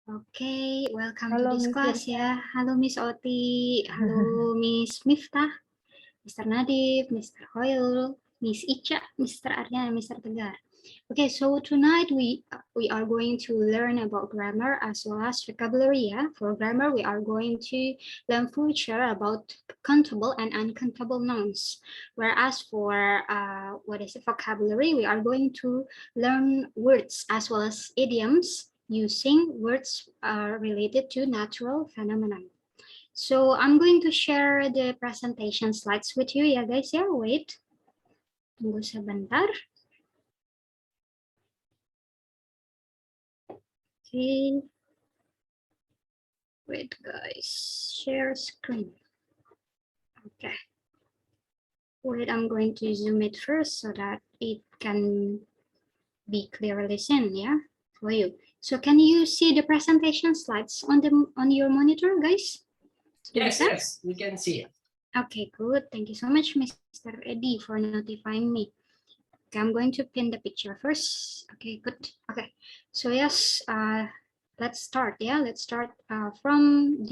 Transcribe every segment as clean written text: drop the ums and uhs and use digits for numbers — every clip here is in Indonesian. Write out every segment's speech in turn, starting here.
Okay, welcome to Halo this Miss class Irsa. ya. Halo Miss Oti, halo Miss Miftah, Mr. Nadif, Mr. Hoyle, Miss Ica, Mr. Arya, and Mr. Tegar. Okay, so tonight we are going to learn about grammar as well as vocabulary. Yeah, for grammar we are going to learn future about countable and uncountable nouns. Whereas for vocabulary, we are going to learn words as well as idioms using words related to natural phenomenon. So I'm going to share the presentation slides with you ya guys ya. Wait, tunggu sebentar. Okay. Wait guys, share screen. Okay. Wait, I'm going to zoom it first so that it can be clearly seen, yeah, for you. So can you see the presentation slides on your monitor, guys? Yes, we can see it. Okay, good. Thank you so much, Mr. Eddie, for notifying me. Okay, I'm going to pin the picture first. Okay, good. Okay, so yes, let's start. Yeah, let's start from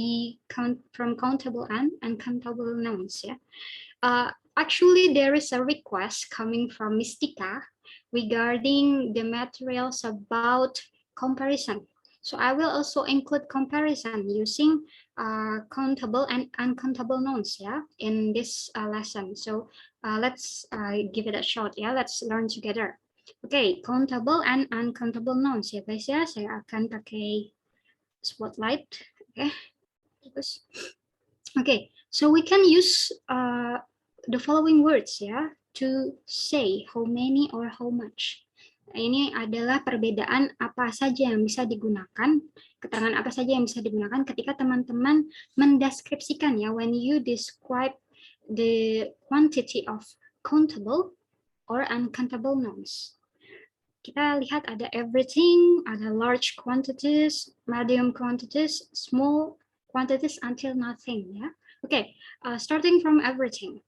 countable and uncountable nouns. Yeah. Actually, there is a request coming from Mystica regarding the materials about comparison. So I will also include comparison using countable and uncountable nouns, yeah, in this lesson. So let's give it a shot, ya. Let's learn together. Okay, countable and uncountable nouns, ya guys ya. Saya akan pakai spotlight. Okay, bagus. Okay, so we can use the following words ya to say how many or how much. Ini adalah perbedaan apa saja yang bisa digunakan, keterangan apa saja yang bisa digunakan ketika teman-teman mendeskripsikan ya, when you describe the quantity of countable or uncountable nouns. Kita lihat ada everything, ada large quantities, medium quantities, small quantities until nothing ya. Okay, starting from everything.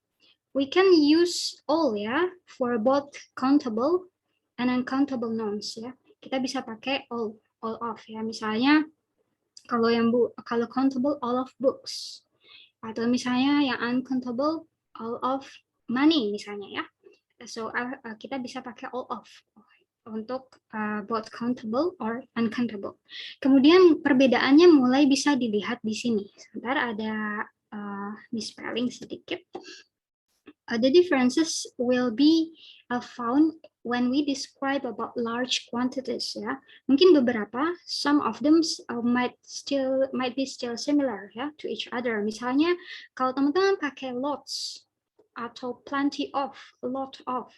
We can use all ya for both countable and uncountable nouns ya. Kita bisa pakai all of ya. Misalnya kalau countable all of books, atau misalnya yang uncountable all of money misalnya ya. So kita bisa pakai all of untuk both countable or uncountable. Kemudian perbedaannya mulai bisa dilihat di sini. Sebentar ada misspelling sedikit. The differences will be found when we describe about large quantities ya. Mungkin beberapa, some of them might be still similar ya to each other. Misalnya kalau teman-teman pakai lots atau plenty of, a lot of,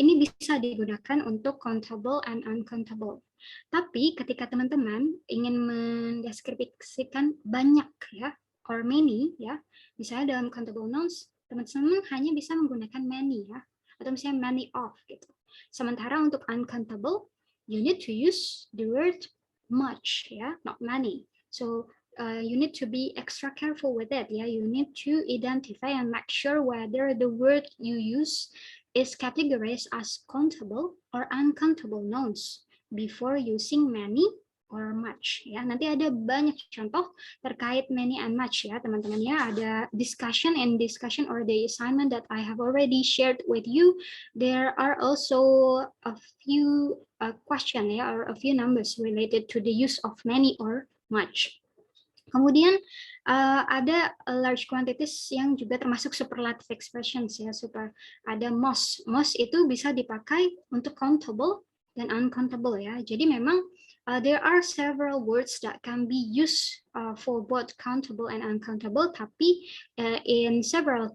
ini bisa digunakan untuk countable and uncountable. Tapi ketika teman-teman ingin mendeskripsikan banyak ya, or many ya, misalnya dalam countable nouns teman-teman hanya bisa menggunakan many ya, atau misalnya many of gitu. Sementara untuk uncountable, you need to use the word much ya, not many. So you need to be extra careful with it ya. You need to identify and make sure whether the word you use is categorized as countable or uncountable nouns before using many or much ya. Nanti ada banyak contoh terkait many and much ya teman-teman ya. Ada discussion or the assignment that I have already shared with you. There are also a few question ya, or a few numbers related to the use of many or much. Kemudian ada large quantities yang juga termasuk superlative expressions ya. Ada most itu bisa dipakai untuk countable dan uncountable ya. Jadi memang there are several words that can be used for both countable and uncountable, tapi in certain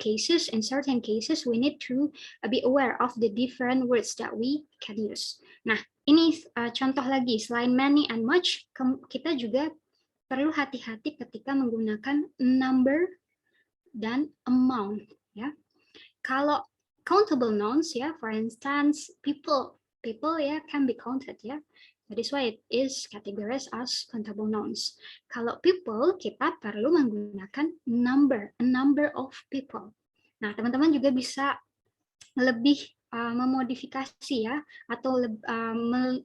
cases we need to be aware of the different words that we can use. Nah, ini contoh lagi, selain many and much, kita juga perlu hati-hati ketika menggunakan number dan amount ya. Kalau countable nouns ya, for instance people ya can be counted ya. That is why it is categorized as countable nouns. Kalau people kita perlu menggunakan number, a number of people. Nah, teman-teman juga bisa lebih memodifikasi ya, atau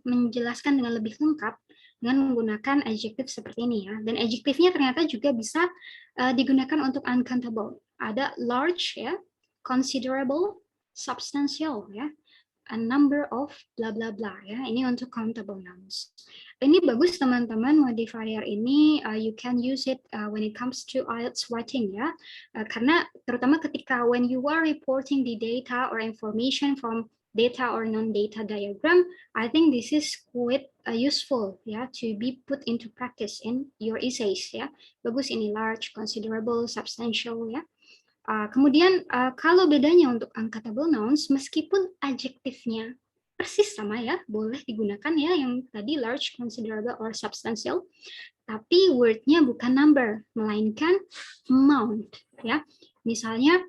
menjelaskan dengan lebih lengkap dengan menggunakan adjective seperti ini ya. Dan adjektifnya ternyata juga bisa digunakan untuk uncountable. Ada large ya, considerable, substantial ya, a number of bla bla bla ya. Ini untuk countable nouns. Ini bagus teman-teman, modifier ini you can use it when it comes to IELTS writing ya. Karena terutama ketika when you are reporting the data or information from data or non-data diagram, I think this is quite useful ya to be put into practice in your essays ya. Bagus ini large, considerable, substantial ya. Kemudian kalau bedanya untuk uncountable nouns, meskipun adjektifnya persis sama ya, boleh digunakan ya yang tadi large, considerable, or substantial, tapi wordnya bukan number, melainkan amount ya. Misalnya,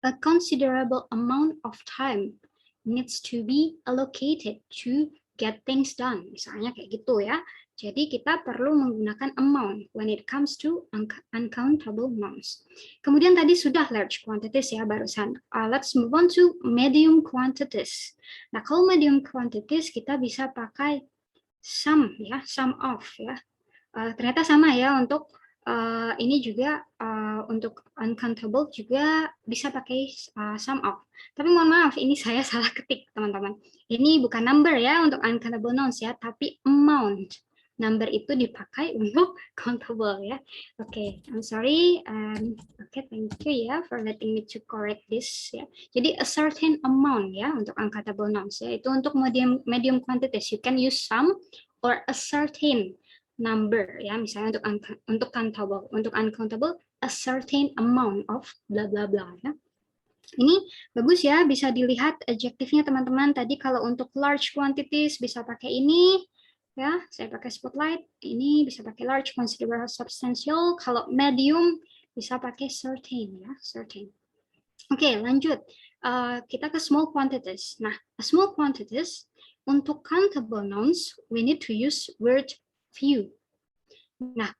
a considerable amount of time needs to be allocated to get things done, misalnya kayak gitu ya. Jadi kita perlu menggunakan amount when it comes to uncountable nouns. Kemudian tadi sudah large quantities ya barusan. Let's move on to medium quantities. Nah kalau medium quantities kita bisa pakai some ya, some of ya. Ternyata sama ya untuk ini juga untuk uncountable juga bisa pakai some of. Tapi mohon maaf ini saya salah ketik teman-teman. Ini bukan number ya untuk uncountable nouns ya, tapi amount. Number itu dipakai untuk countable ya. Oke, I'm sorry. Oke, thank you ya for letting me to correct this ya. Jadi a certain amount ya untuk uncountable nouns ya. Itu untuk medium quantities. You can use some or a certain number ya. Misalnya untuk countable, untuk uncountable a certain amount of bla bla bla ya. Ini bagus ya, bisa dilihat adjektifnya teman-teman. Tadi kalau untuk large quantities bisa pakai ini. Ya, saya pakai spotlight. Ini bisa pakai large, considerable, substantial. Kalau medium bisa pakai certain ya, certain. Oke, lanjut. Kita ke small quantities. Nah, small quantities untuk countable nouns we need to use word few. Nah,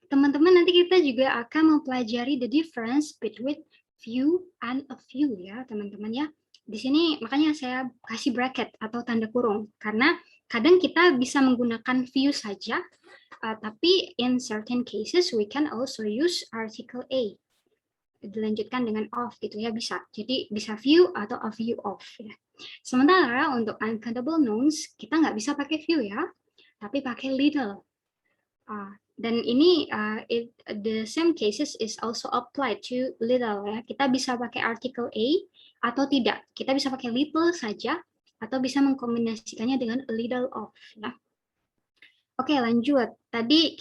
teman-teman nanti kita juga akan mempelajari the difference between few and a few ya, teman-teman ya. Di sini makanya saya kasih bracket atau tanda kurung karena kadang kita bisa menggunakan few saja, tapi in certain cases we can also use article A. Dilanjutkan dengan of gitu ya, bisa. Jadi bisa few atau a few of ya. Sementara untuk uncountable nouns kita nggak bisa pakai few ya, tapi pakai little. Dan ini the same cases is also applied to little ya. Kita bisa pakai article A atau tidak. Kita bisa pakai little saja atau bisa mengkombinasikannya dengan a little of ya. Oke, lanjut. Tadi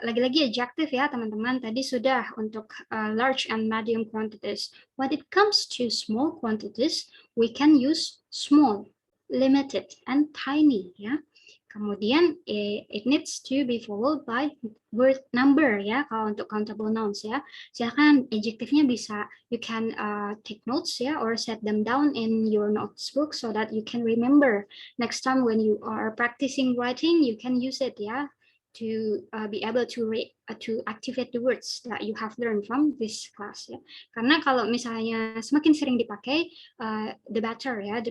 lagi-lagi adjective ya, teman-teman. Tadi sudah untuk large and medium quantities. When it comes to small quantities, we can use small, limited, and tiny ya. Kemudian it needs to be followed by word number ya kalau untuk countable nouns ya. Silakan adjektifnya bisa you can take notes ya or set them down in your notebook so that you can remember next time when you are practicing writing you can use it ya to be able to activate the words that you have learned from this class ya. Karena kalau misalnya semakin sering dipakai the better ya,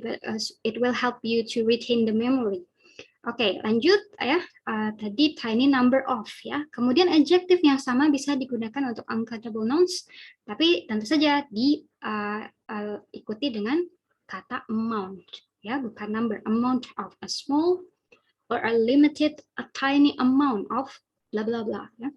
it will help you to retain the memory. Oke, lanjut ya. Tadi tiny number of ya. Kemudian adjektif yang sama bisa digunakan untuk uncountable nouns, tapi tentu saja diikuti dengan kata amount ya, bukan number. Amount of a small or a limited, a tiny amount of bla bla bla ya.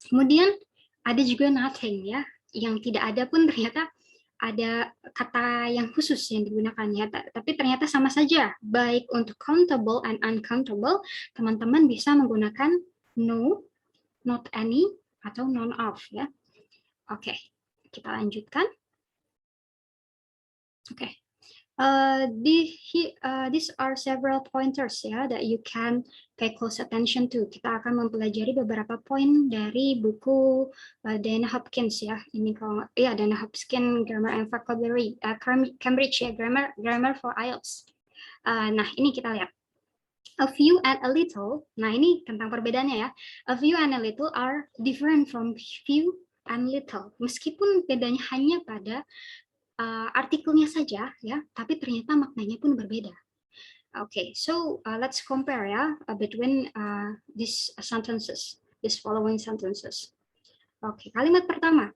Kemudian ada juga nothing ya, yang tidak ada pun ternyata ada kata yang khusus yang digunakan ya, tapi ternyata sama saja baik untuk countable and uncountable teman-teman bisa menggunakan no, not any atau none of ya. Oke, kita lanjutkan. Oke. These are several pointers ya that you can pay close attention to. Kita akan mempelajari beberapa poin dari buku Dana Hopkins ya. Ini kalau ya Dana Hopkins Grammar and Vocabulary Cambridge ya, Grammar for IELTS. Nah ini kita lihat. A few and a little. Nah ini tentang perbedaannya ya. A few and a little are different from few and little. Meskipun bedanya hanya pada artikelnya saja ya, tapi ternyata maknanya pun berbeda. Okay, so let's compare ya between these sentences, these following sentences. Oke, kalimat pertama.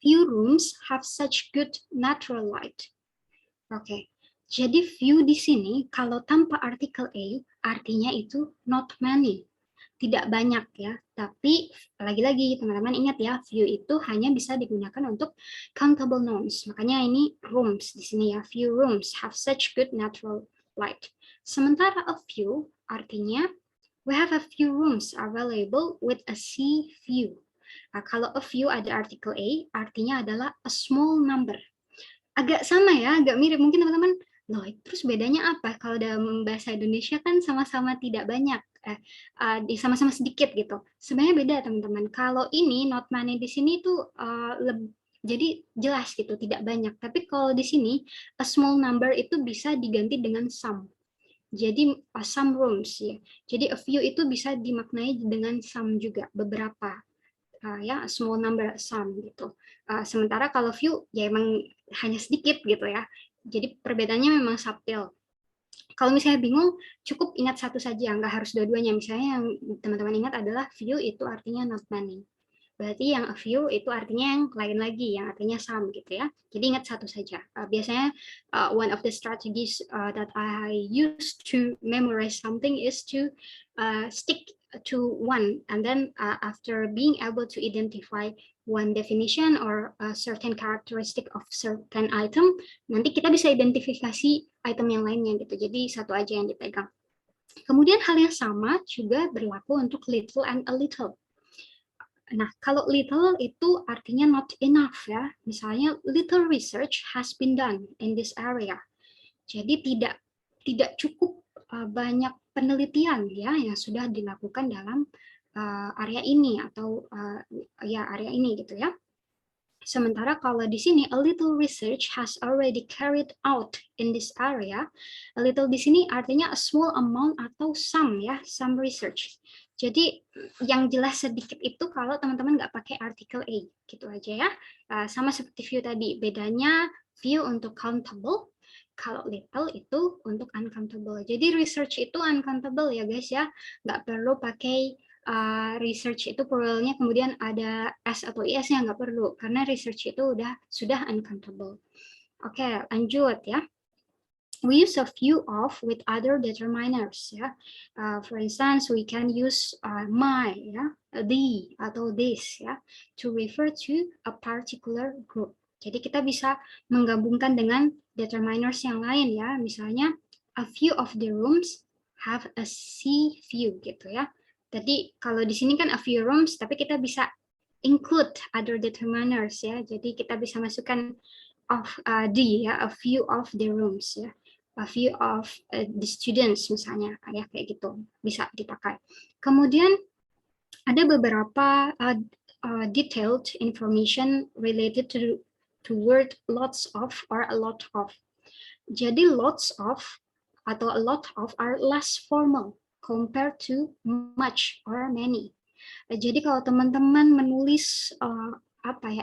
Few rooms have such good natural light. Oke, jadi few di sini kalau tanpa artikel a artinya itu not many, tidak banyak ya. Tapi lagi-lagi teman-teman ingat ya, few itu hanya bisa digunakan untuk countable nouns. Makanya ini rooms di sini ya. Few rooms have such good natural light. Sementara a few artinya we have a few rooms available with a sea view. Nah, kalau a few ada artikel a, artinya adalah a small number. Agak sama ya, agak mirip. Mungkin teman-teman, loh terus bedanya apa? Kalau dalam bahasa Indonesia kan sama-sama tidak banyak, sama-sama sedikit gitu. Sebenarnya beda teman-teman. Kalau ini not many di sini tuh jadi jelas gitu, tidak banyak. Tapi kalau di sini a small number itu bisa diganti dengan some. Jadi some rooms ya. Jadi a few itu bisa dimaknai dengan some juga, beberapa. Ya a small number some gitu. Sementara kalau few ya emang hanya sedikit gitu ya. Jadi perbedaannya memang subtle. Kalau misalnya bingung, cukup ingat satu saja, nggak harus dua-duanya. Misalnya yang teman-teman ingat adalah few itu artinya not many. Berarti yang a few itu artinya yang lain lagi, yang artinya some gitu ya. Jadi ingat satu saja. Biasanya one of the strategies that I use to memorize something is to stick to one, and then after being able to identify one definition or a certain characteristic of certain item, nanti kita bisa identifikasi item yang lainnya gitu. Jadi satu aja yang dipegang. Kemudian hal yang sama juga berlaku untuk little and a little. Nah, kalau little itu artinya not enough ya. Misalnya little research has been done in this area. Jadi tidak cukup banyak penelitian ya yang sudah dilakukan dalam area ini atau ya area ini gitu ya. Sementara kalau di sini a little research has already carried out in this area. A little di sini artinya a small amount atau some ya, some research. Jadi yang jelas sedikit itu kalau teman-teman nggak pakai artikel a, gitu aja ya. Sama seperti few tadi, bedanya few untuk countable, kalau little itu untuk uncountable. Jadi research itu uncountable ya guys ya, nggak perlu pakai research itu pluralnya kemudian ada s atau is yang nggak perlu karena research itu sudah uncountable. Oke, lanjut ya. We use a few of with other determiners ya. For instance, we can use my ya, the atau this ya to refer to a particular group. Jadi kita bisa menggabungkan dengan determiners yang lain ya. Misalnya a few of the rooms have a sea view gitu ya. Jadi kalau di sini kan a few rooms, tapi kita bisa include other determiners ya. Jadi kita bisa masukkan of the ya, a few of the rooms ya, a few of the students misalnya ya kayak gitu bisa dipakai. Kemudian ada beberapa detailed information related to word lots of or a lot of. Jadi lots of atau a lot of are less formal compared to much or many. Jadi kalau teman-teman menulis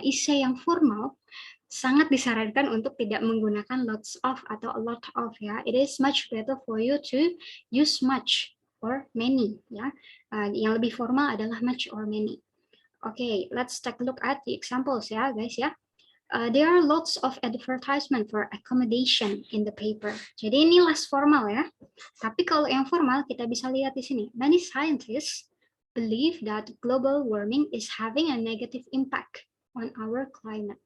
essay yang formal, sangat disarankan untuk tidak menggunakan lots of atau a lot of ya. It is much better for you to use much or many ya. Yang lebih formal adalah much or many. Okay, let's take a look at the examples ya guys ya. There are lots of advertisement for accommodation in the paper. Jadi ini less formal ya. Tapi kalau yang formal kita bisa lihat di sini. Many scientists believe that global warming is having a negative impact on our climate.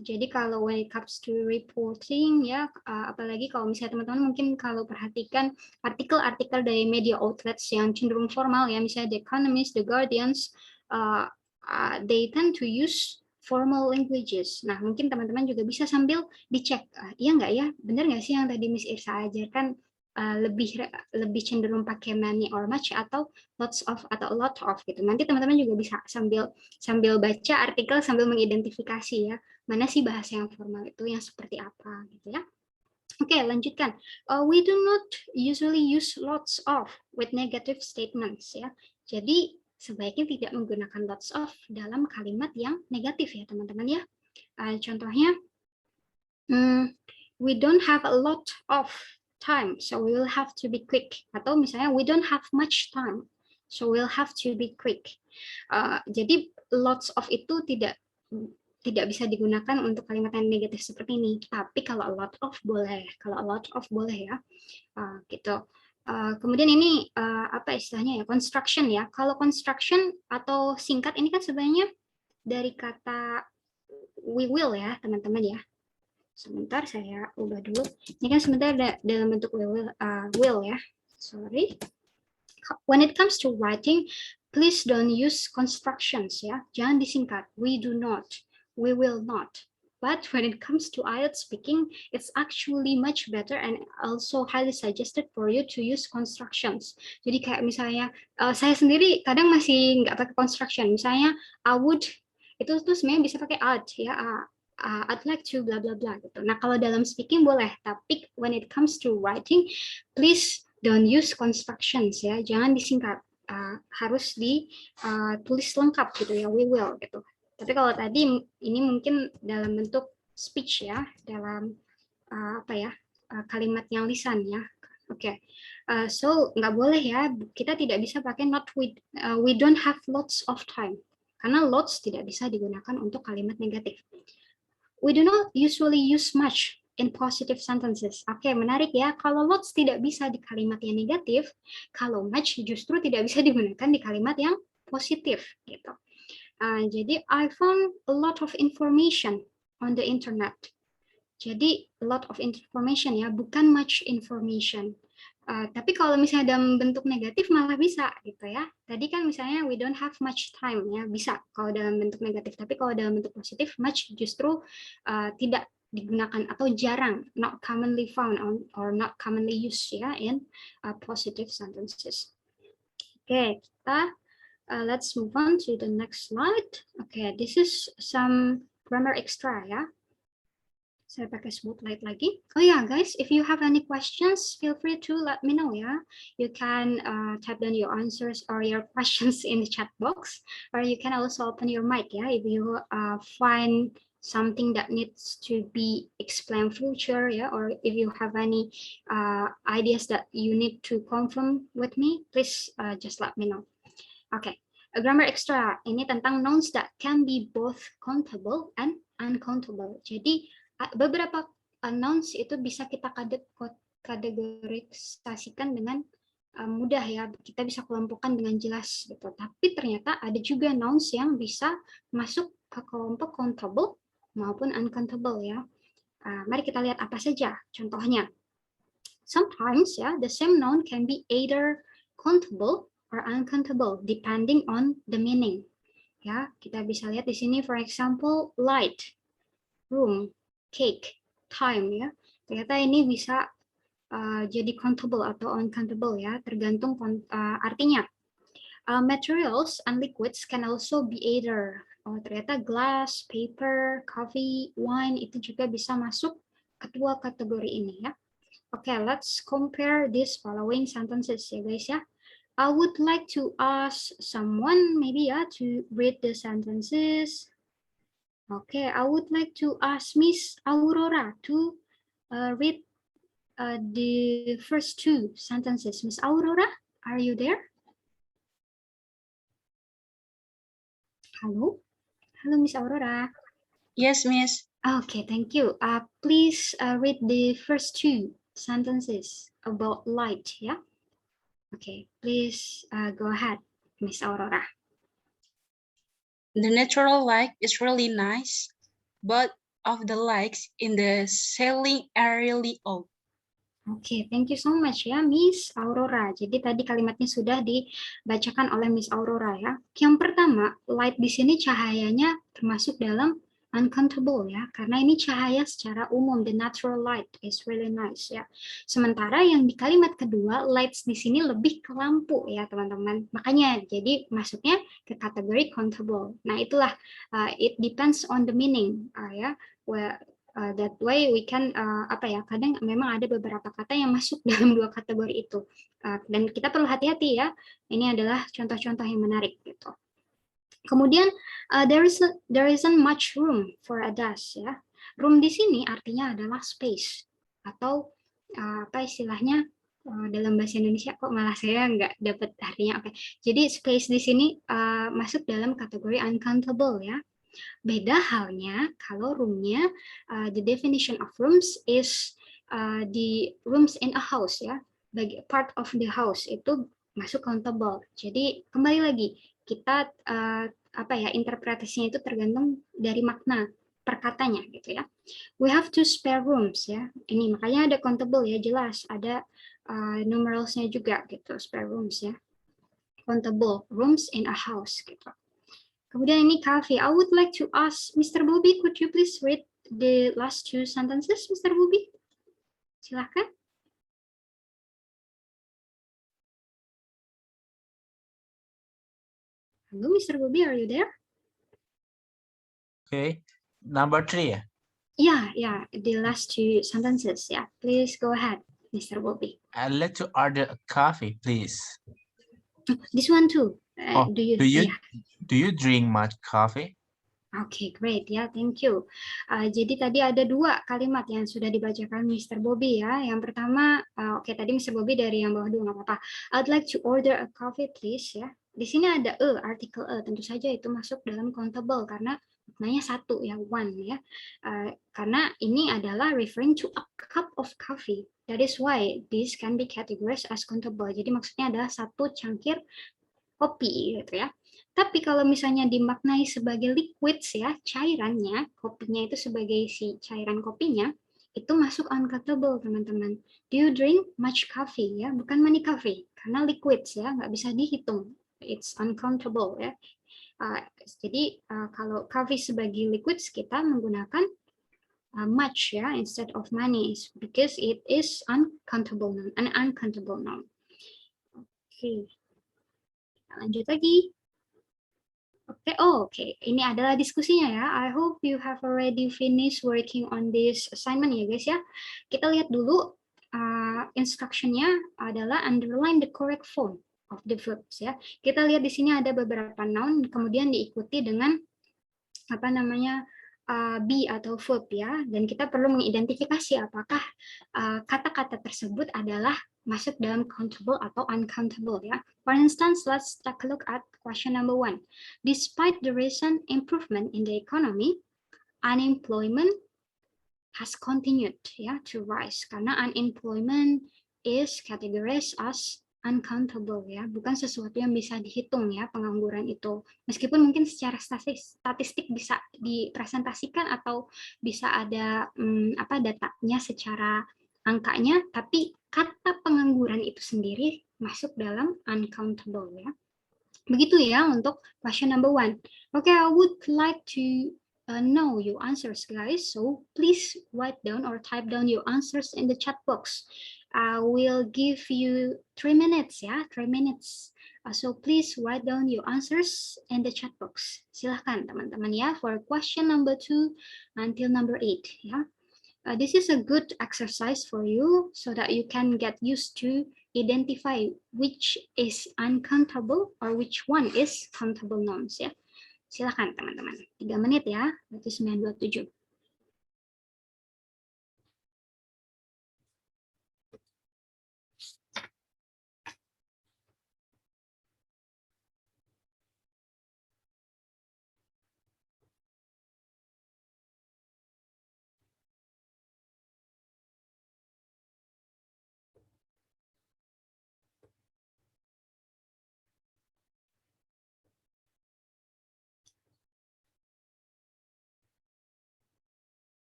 Jadi kalau when it comes to reporting ya, apalagi kalau misalnya teman-teman mungkin kalau perhatikan artikel-artikel dari media outlets yang cenderung formal ya, misalnya The Economist, The Guardians, they tend to use formal languages. Nah, mungkin teman-teman juga bisa sambil dicek, iya nggak ya, benar nggak sih yang tadi Miss Irsa ajarkan lebih cenderung pakai many or much atau lots of atau a lot of gitu. Nanti teman-teman juga bisa sambil baca artikel sambil mengidentifikasi ya, mana sih bahasa yang formal itu yang seperti apa gitu ya. Oke, lanjutkan. We do not usually use lots of with negative statements ya. Jadi sebaiknya tidak menggunakan lots of dalam kalimat yang negatif ya teman-teman ya. Contohnya, we don't have a lot of time, so we will have to be quick. Atau misalnya we don't have much time, so we'll have to be quick. Jadi lots of itu tidak bisa digunakan untuk kalimat yang negatif seperti ini. Tapi kalau a lot of boleh, ya, gitu. Kemudian ini apa istilahnya ya, construction ya. Kalau construction atau singkat ini kan sebenarnya dari kata we will ya teman-teman ya. Sebentar saya ubah dulu. Ini kan sebentar dalam bentuk will ya. Sorry. When it comes to writing, please don't use constructions ya. Jangan disingkat. We do not. We will not. But when it comes to IELTS speaking, it's actually much better and also highly suggested for you to use constructions. Jadi kayak misalnya, saya sendiri kadang masih nggak pakai construction. Misalnya, I would, itu tuh sebenarnya bisa pakai I'd ya. I'd like to bla bla bla gitu. Nah kalau dalam speaking boleh, tapi when it comes to writing, please don't use constructions ya. Jangan disingkat, harus ditulis lengkap gitu ya. We will gitu. Tapi kalau tadi ini mungkin dalam bentuk speech ya, dalam kalimat yang lisan ya. Oke, so nggak boleh ya. Kita tidak bisa pakai not with. We don't have lots of time. Karena lots tidak bisa digunakan untuk kalimat negatif. We do not usually use much in positive sentences. Oke, menarik ya. Kalau lots tidak bisa di kalimat yang negatif, kalau much justru tidak bisa digunakan di kalimat yang positif gitu. Jadi I found a lot of information on the internet. Jadi a lot of information ya, bukan much information. Tapi kalau misalnya dalam bentuk negatif malah bisa gitu ya. Tadi kan misalnya we don't have much time ya, bisa kalau dalam bentuk negatif. Tapi kalau dalam bentuk positif much justru tidak digunakan atau jarang, not commonly found or not commonly used ya in positive sentences. Oke, kita let's move on to the next slide. Okay, this is some grammar extra ya. Saya pakai spotlight lagi. Oh yeah, guys, if you have any questions, feel free to let me know ya. You can type down your answers or your questions in the chat box, or you can also open your mic ya if you find something that needs to be explained future ya, or if you have any ideas that you need to confirm with me, please just let me know. Okay, a grammar extra ini tentang nouns that can be both countable and uncountable. Jadi beberapa nouns itu bisa kita kategorisasikan dengan mudah ya, kita bisa kelompokkan dengan jelas gitu. Tapi ternyata ada juga nouns yang bisa masuk ke kelompok countable maupun uncountable ya. Mari kita lihat apa saja contohnya. Sometimes ya, the same noun can be either countable or uncountable depending on the meaning. Ya, kita bisa lihat di sini, for example, light, room, cake, time ya. Ternyata ini bisa jadi countable atau uncountable ya, tergantung artinya. Materials and liquids can also be either. Ternyata glass, paper, coffee, wine itu juga bisa masuk kedua kategori ini ya. Okay, let's compare these following sentences ya guys ya. I would like to ask someone maybe ya to read the sentences. Okay, I would like to ask Miss Aurora to read the first two sentences. Miss Aurora, are you there? Hello? Hello, Miss Aurora. Yes, Miss. Okay, thank you. Please read the first two sentences about light, yeah? Okay, please go ahead, Miss Aurora. The natural light is really nice, but of the lights in the ceiling are really old. Oke, thank you so much ya, Miss Aurora. Jadi tadi kalimatnya sudah dibacakan oleh Miss Aurora ya. Yang pertama, light di sini cahayanya termasuk dalam uncountable ya, karena ini cahaya secara umum, the natural light is really nice ya. Sementara yang di kalimat kedua, lights di sini lebih ke lampu ya teman-teman. Makanya jadi masuknya ke kategori countable. Nah itulah it depends on the meaning ya. That way we can kadang memang ada beberapa kata yang masuk dalam dua kategori itu dan kita perlu hati-hati ya. Ini adalah contoh-contoh yang menarik gitu. Kemudian there isn't much room for a desk ya. Room di sini artinya adalah space atau apa istilahnya dalam bahasa Indonesia kok malah saya nggak dapat artinya. Oke, jadi space di sini masuk dalam kategori uncountable ya. Beda halnya kalau roomnya, the definition of rooms is the rooms in a house ya, bagi part of the house itu masuk countable. Jadi kembali lagi kita apa ya, interpretasinya itu tergantung dari makna perkatanya gitu ya. We have two spare rooms ya. Ini makanya ada countable ya, jelas ada numeralsnya juga gitu, spare rooms ya. Countable rooms in a house gitu. Kemudian ini cafe. I would like to ask Mr. Bobby, could you please read the last two sentences, Mr. Bobby? Silahkan. Hello, Mr. Bobby, are you there? Okay, number 3. Yeah, the last two sentences. Yeah, please go ahead, Mr. Bobby. I'd like to order a coffee, please. This one too. Oh, Do you? Yeah. do you drink much coffee? Oke, great ya, thank you. Jadi tadi ada dua kalimat yang sudah dibacakan Mr. Bobby ya. Yang pertama, oke tadi Mr. Bobby dari yang bawah dulu nggak apa-apa. I'd like to order a coffee please ya. Di sini ada artikel tentu saja itu masuk dalam countable karena maknanya satu ya, one ya. Karena ini adalah referring to a cup of coffee. That is why this can be categorized as countable. Jadi maksudnya adalah satu cangkir kopi gitu ya. Tapi kalau misalnya dimaknai sebagai liquids ya, cairannya, kopinya itu sebagai si cairan kopinya, itu masuk uncountable teman-teman. Do you drink much coffee ya? Bukan money coffee, karena liquids ya, nggak bisa dihitung. It's uncountable ya. Jadi kalau coffee sebagai liquids kita menggunakan much ya instead of money because it is uncountable noun, an uncountable noun. Oke. Lanjut lagi. Oke. Ini adalah diskusinya ya. I hope you have already finished working on this assignment ya guys ya. Kita lihat dulu instructionnya adalah underline the correct form of the verbs ya. Kita lihat di sini ada beberapa noun, kemudian diikuti dengan apa namanya be atau verb ya. Dan kita perlu mengidentifikasi apakah kata-kata tersebut adalah masuk dalam countable atau uncountable ya. For instance, let's take a look at question number 1. Despite the recent improvement in the economy, unemployment has continued ya to rise. Karena unemployment is categorized as uncountable ya, bukan sesuatu yang bisa dihitung ya pengangguran itu. Meskipun mungkin secara statistik bisa dipresentasikan atau bisa ada datanya secara angkanya, tapi kata pengangguran itu sendiri masuk dalam uncountable ya. Begitu ya untuk question number 1. Okay, I would like to know your answers guys, so please write down or type down your answers in the chat box. I will give you 3 minutes ya, 3 minutes. So please write down your answers in the chat box. Silahkan teman-teman ya for question number 2 until number 8 ya. This is a good exercise for you so that you can get used to identify which is uncountable or which one is countable nouns ya. Silahkan teman-teman. 3 menit ya, berarti 9:27.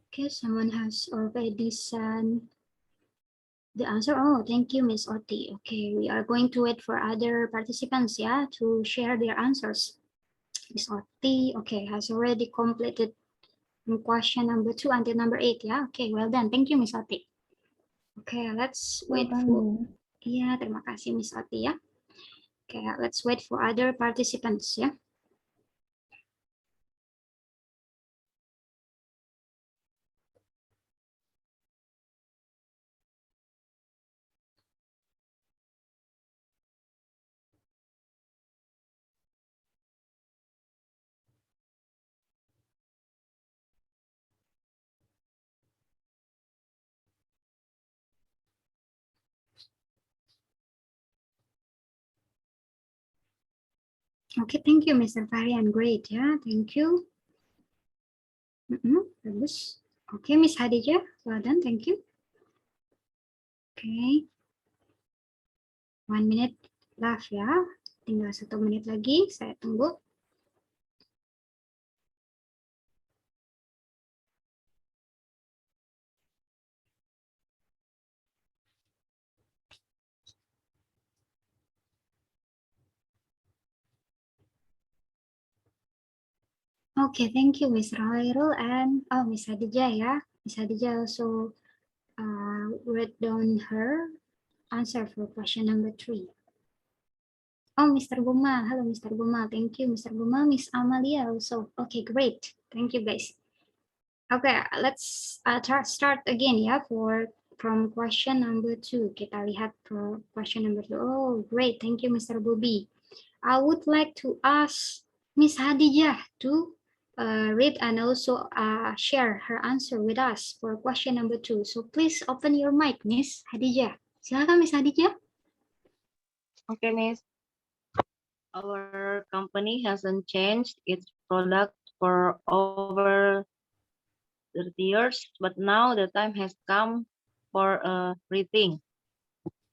Okay, someone has already sent the answer. Oh, thank you, Miss Oti. Okay, we are going to wait for other participants, yeah, to share their answers. Miss Oti, okay, has already completed from question number 2 until number 8, yeah. Okay, well done. Thank you, Miss Oti. Okay, let's wait for. Yeah, terima kasih, Miss Oti, ya. Okay, let's wait for other participants, ya. Okay, thank you, Mr. Varian. Great, yeah, thank you. Bagus. Okay, Miss Hadijah, well done, thank you. Okay. 1 minute left ya. Tinggal 1 menit lagi, saya tunggu. Okay, thank you, Miss Rairul and Miss Hadijah ya. Miss Hadijah also wrote down her answer for question number 3. Oh, Mr. Gumal. Hello, Mr. Gumal. Thank you, Mr. Gumal. Miss Amalia also. Okay, great. Thank you, guys. Okay, let's start again ya from question number 2. Kita lihat for question number 2. Oh, great. Thank you, Mr. Bobby. I would like to ask Miss Hadijah to read and also share her answer with us for question number 2. So please open your mic, Miss Hadijah. Silakan, Miss Hadijah. Okay, Miss. Our company hasn't changed its product for over 30 years, but now the time has come for a rethink.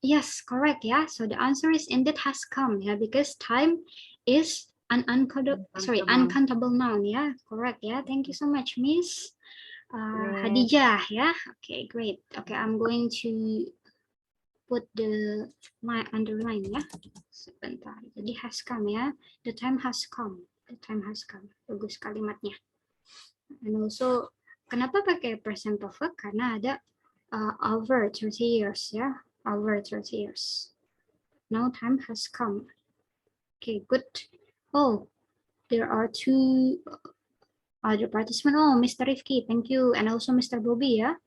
Yes, correct. Yeah. So the answer is indeed has come. Yeah, because time is an uncountable noun. Yeah, correct. Yeah. Thank you so much, Miss Hadijah. Yeah. Okay, great. Okay, I'm going to put my underline ya. Sebentar. Jadi has come ya. The time has come. The time has come. Bagus kalimatnya. And also, kenapa pakai present perfect? Karena ada over 30 years ya. Over 30 years. Now time has come. Okay, good. Oh, there are 2 other participants. Oh, Mr. Rifki, thank you. And also Mr. Bobby ya.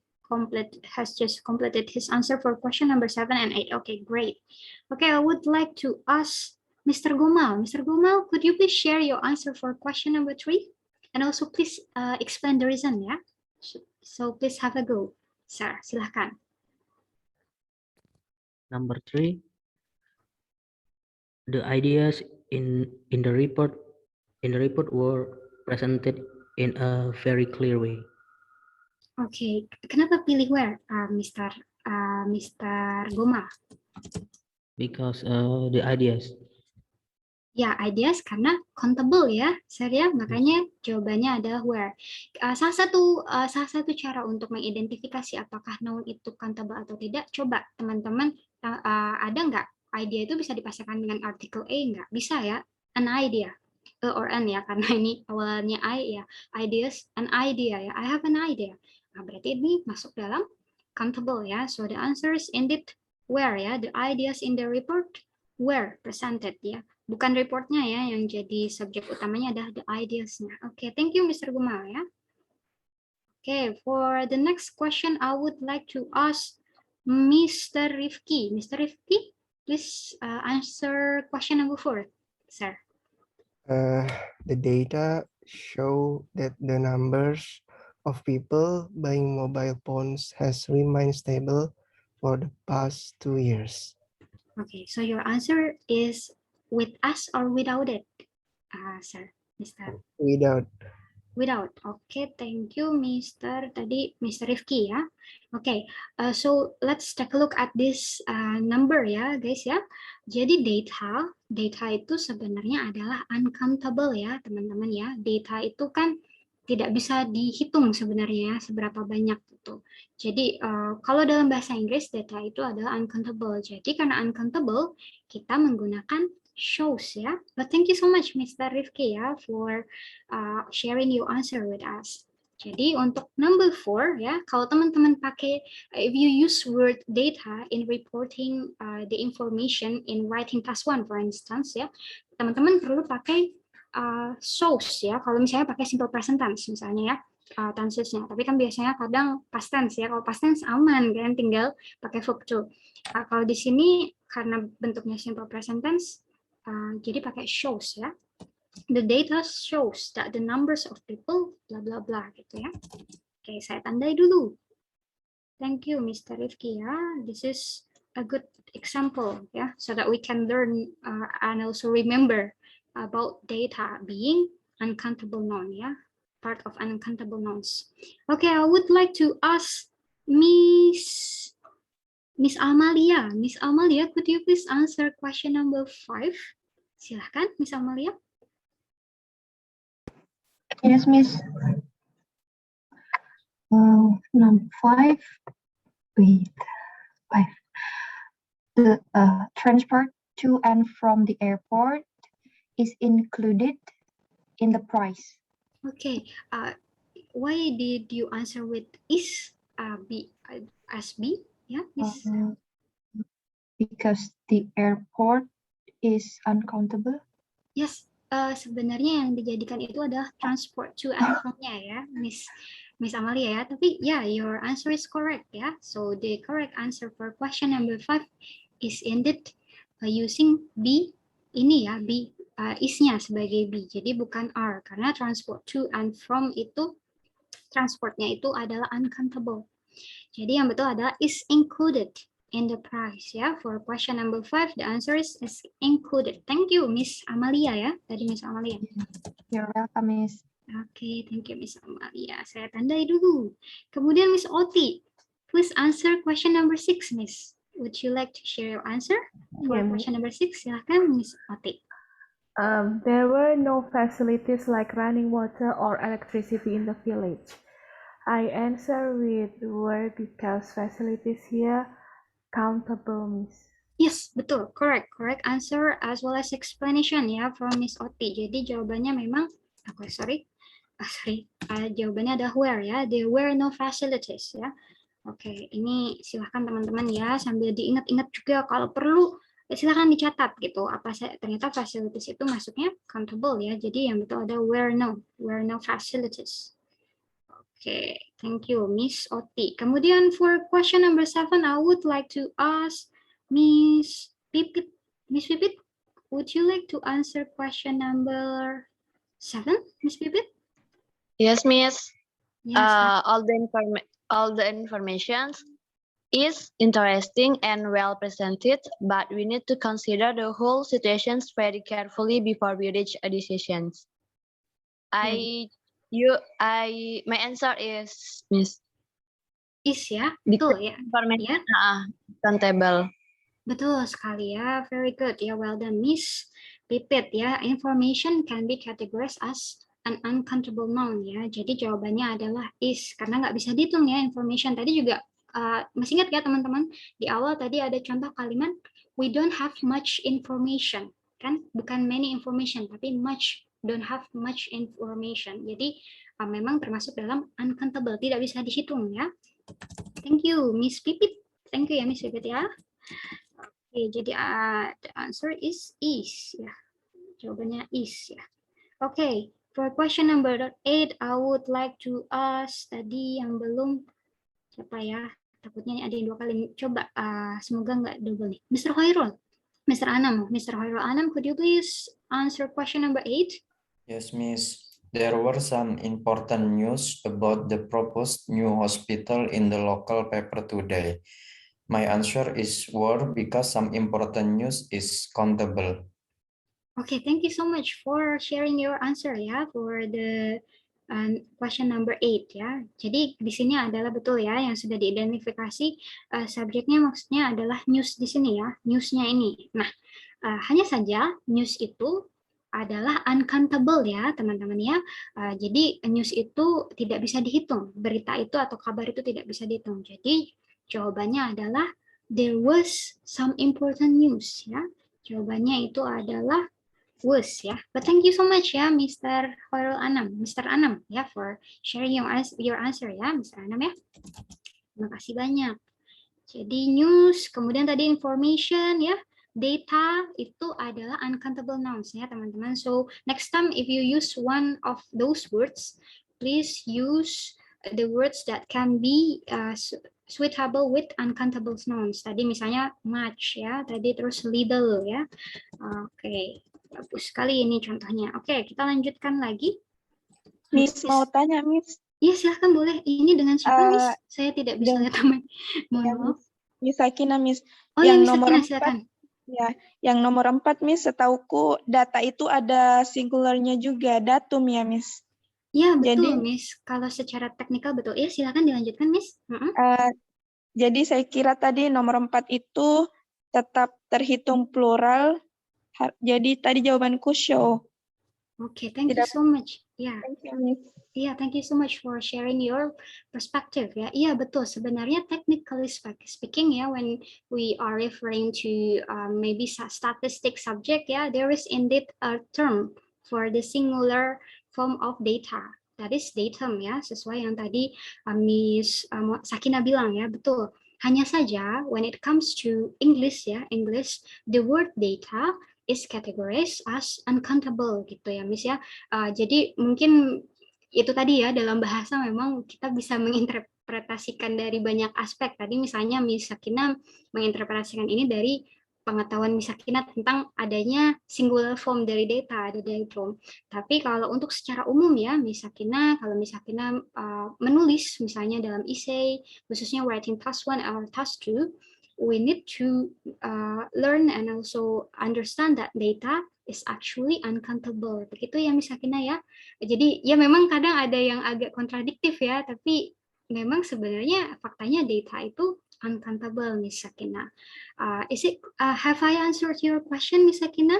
Has just completed his answer for question number 7 and 8. Okay, great. Okay, I would like to ask Mr. Gomal. Mr. Gomal, could you please share your answer for question number 3? And also please explain the reason, yeah? So please have a go. Sir, silahkan. Number 3, the ideas in the report were presented in a very clear way. Okay, kenapa pilih where, Mr. Gomal? Because the ideas. Ya, ideas karena countable ya, Sir ya. Makanya jawabannya adalah where. Salah satu cara untuk mengidentifikasi apakah noun itu countable atau tidak, coba teman-teman ada nggak idea itu bisa dipasangkan dengan artikel a nggak? Bisa ya, an idea. Or an ya, karena ini awalnya I ya. Ideas, an idea ya. I have an idea. Nah, berarti ini masuk dalam countable ya. So the answer is indeed where ya. The ideas in the report were presented ya. Bukan reportnya ya, yang jadi subjek utamanya adalah the ideas-nya. Oke, thank you Mr. Gumal ya. Oke, for the next question, I would like to ask Mr. Rifki. Mr. Rifki, please answer question number 4, sir. The data show that the numbers of people buying mobile phones has remained stable for the past 2 years. Okay, so your answer is with us or without it, sir, Mr. Without. Okay, thank you, Mr. Rifki ya. Okay, so let's take a look at this number ya, guys ya. Jadi data itu sebenarnya adalah uncountable ya, teman-teman ya. Data itu kan tidak bisa dihitung sebenarnya seberapa banyak itu. Jadi kalau dalam bahasa Inggris data itu adalah uncountable. Jadi karena uncountable, kita menggunakan shows ya. But thank you so much Mr. Rifki ya for sharing your answer with us. Jadi untuk number 4 ya, kalau teman-teman pakai, if you use word data in reporting the information in writing task 1 for instance ya, teman-teman perlu pakai shows ya. Kalau misalnya pakai simple present tense misalnya ya, tensesnya. Tapi kan biasanya kadang past tense ya. Kalau past tense aman kan, tinggal pakai verb to. Kalau di sini karena bentuknya simple present tense, jadi pakai shows ya. The data shows that the numbers of people bla bla bla gitu ya. Oke, saya tandai dulu. Thank you Mr. Rifki ya. This is a good example ya, so that we can learn and also remember about data being uncountable noun, yeah, part of uncountable nouns. Okay, I would like to ask Miss Amalia. Miss Amalia, could you please answer question number 5? Silahkan, Miss Amalia. Yes, Miss. Number 5. Wait, 5. The transport to and from the airport is included in the price. Okay, why did you answer with is as B? Yeah, Miss. Because the airport is uncountable. Yes, sebenarnya yang dijadikan itu adalah transport to and from-nya ya, Miss Amalia ya. Tapi ya, your answer is correct ya. So the correct answer for question number 5 is indeed using B ini ya, B is-nya sebagai B. Jadi bukan R karena transport to and from itu transportnya itu adalah uncountable. Jadi yang betul adalah is included in the price ya. For question number 5 the answer is included. Thank you Miss Amalia ya. Tadi Miss Amalia. You're welcome, Miss. Oke, thank you Miss Amalia. Saya tandai dulu. Kemudian Miss Oti, please answer question number 6, Miss. Would you like to share your answer for question number 6? Silahkan Miss Oti. There were no facilities like running water or electricity in the village. I answer with were because facilities here countable, Miss. Yes, betul, correct answer as well as explanation ya from Miss Oti. Jadi jawabannya memang, jawabannya ada where ya. There were no facilities ya. Oke, ini silahkan teman-teman ya sambil diingat-ingat juga kalau perlu silahkan dicatat gitu. Ternyata facilities itu masuknya countable ya. Jadi yang betul ada were no facilities. Oke, thank you Miss Oti. Kemudian for question number 7, I would like to ask Miss Pipit. Miss Pipit, would you like to answer question number 7, Miss Pipit? Yes, Miss. Yes. All the information is interesting and well presented, but we need to consider the whole situations very carefully before we reach a decision. My answer is Miss. Is ya, betul ya. Information countable. Betul sekali ya, very good ya, well done Miss Pipit ya. Information can be categorized as an uncountable noun ya. Jadi jawabannya adalah is karena nggak bisa dihitung ya information. Tadi juga masih ingat ya teman-teman di awal tadi ada contoh kalimat we don't have much information kan, bukan many information tapi much, don't have much information. Jadi memang termasuk dalam uncountable, tidak bisa dihitung ya. Thank you Miss Pipit. Thank you ya Miss Pipit ya. Oke, jadi the answer is ya. Jawabannya is ya. Oke. For question number 8, I would like to ask tadi yang belum siapa ya? Takutnya ini ada yang 2 kali. Coba, semoga nggak double nih. Mr. Hoirul, Mr. Hoirul Anam, could you please answer question number 8? Yes, Miss. There were some important news about the proposed new hospital in the local paper today. My answer is were because some important news is countable. Okay, thank you so much for sharing your answer ya for the question number 8 ya. Jadi di sini adalah betul ya yang sudah diidentifikasi subjeknya maksudnya adalah news di sini ya, newsnya ini. Nah, hanya saja news itu adalah uncountable ya teman-teman ya. Jadi news itu tidak bisa dihitung, berita itu atau kabar itu tidak bisa dihitung. Jadi jawabannya adalah there was some important news ya. Jawabannya itu adalah was ya. But thank you so much ya Mr. Hoirul Anam, Mr. Anam ya for sharing your answer ya Mr. Anam ya. Terima kasih banyak. Jadi news, kemudian tadi information ya, data itu adalah uncountable nouns ya teman-teman. So next time if you use one of those words, please use the words that can be suitable with uncountable nouns. Tadi misalnya much ya, tadi terus little ya. Oke. Bagus sekali ini contohnya. Oke, kita lanjutkan lagi. Miss, mau tanya, Miss. Iya, silahkan boleh. Ini dengan siapa, Miss? Saya tidak bisa lihat namanya. Mohon maaf. Miss Sakina, Miss. Oh, yang ya, Miss nomor Sakina, 4, silakan. Ya, yang nomor 4, Miss, setauku data itu ada singularnya juga, datum ya, Miss. Ya, betul, Jadi, Miss. Kalau secara teknikal betul. Ya, silakan dilanjutkan, Miss. jadi saya kira tadi nomor 4 itu tetap terhitung plural. Jadi tadi jawabanku show. Okay, thank you Tidak, so much. Yeah. thank you, Miss. Yeah, thank you so much for sharing your perspective. Ya, iya betul. Sebenarnya technically speaking, ya, when we are referring to maybe statistic subject, ya, there is indeed a term for the singular form of data. That is datum, ya, sesuai yang tadi Miss Sakina bilang, ya, betul. Hanya saja when it comes to English, ya, English, the word data is categorized as uncountable, gitu ya, Miss, ya. Jadi mungkin itu tadi ya, dalam bahasa memang kita bisa menginterpretasikan dari banyak aspek. Tadi misalnya Miss Sakina menginterpretasikan ini dari pengetahuan Miss Sakina tentang adanya singular form dari data, ada dari form. Tapi kalau untuk secara umum ya, Miss Sakina, kalau Miss Sakina menulis misalnya dalam essay, khususnya writing task 1 or task 2, we need to learn and also understand that data is actually uncountable. Begitu ya Miss Sakina ya. Jadi ya memang kadang ada yang agak kontradiktif ya, tapi memang sebenarnya faktanya data itu uncountable, Miss Sakina. Have I answered your question, Miss Sakina?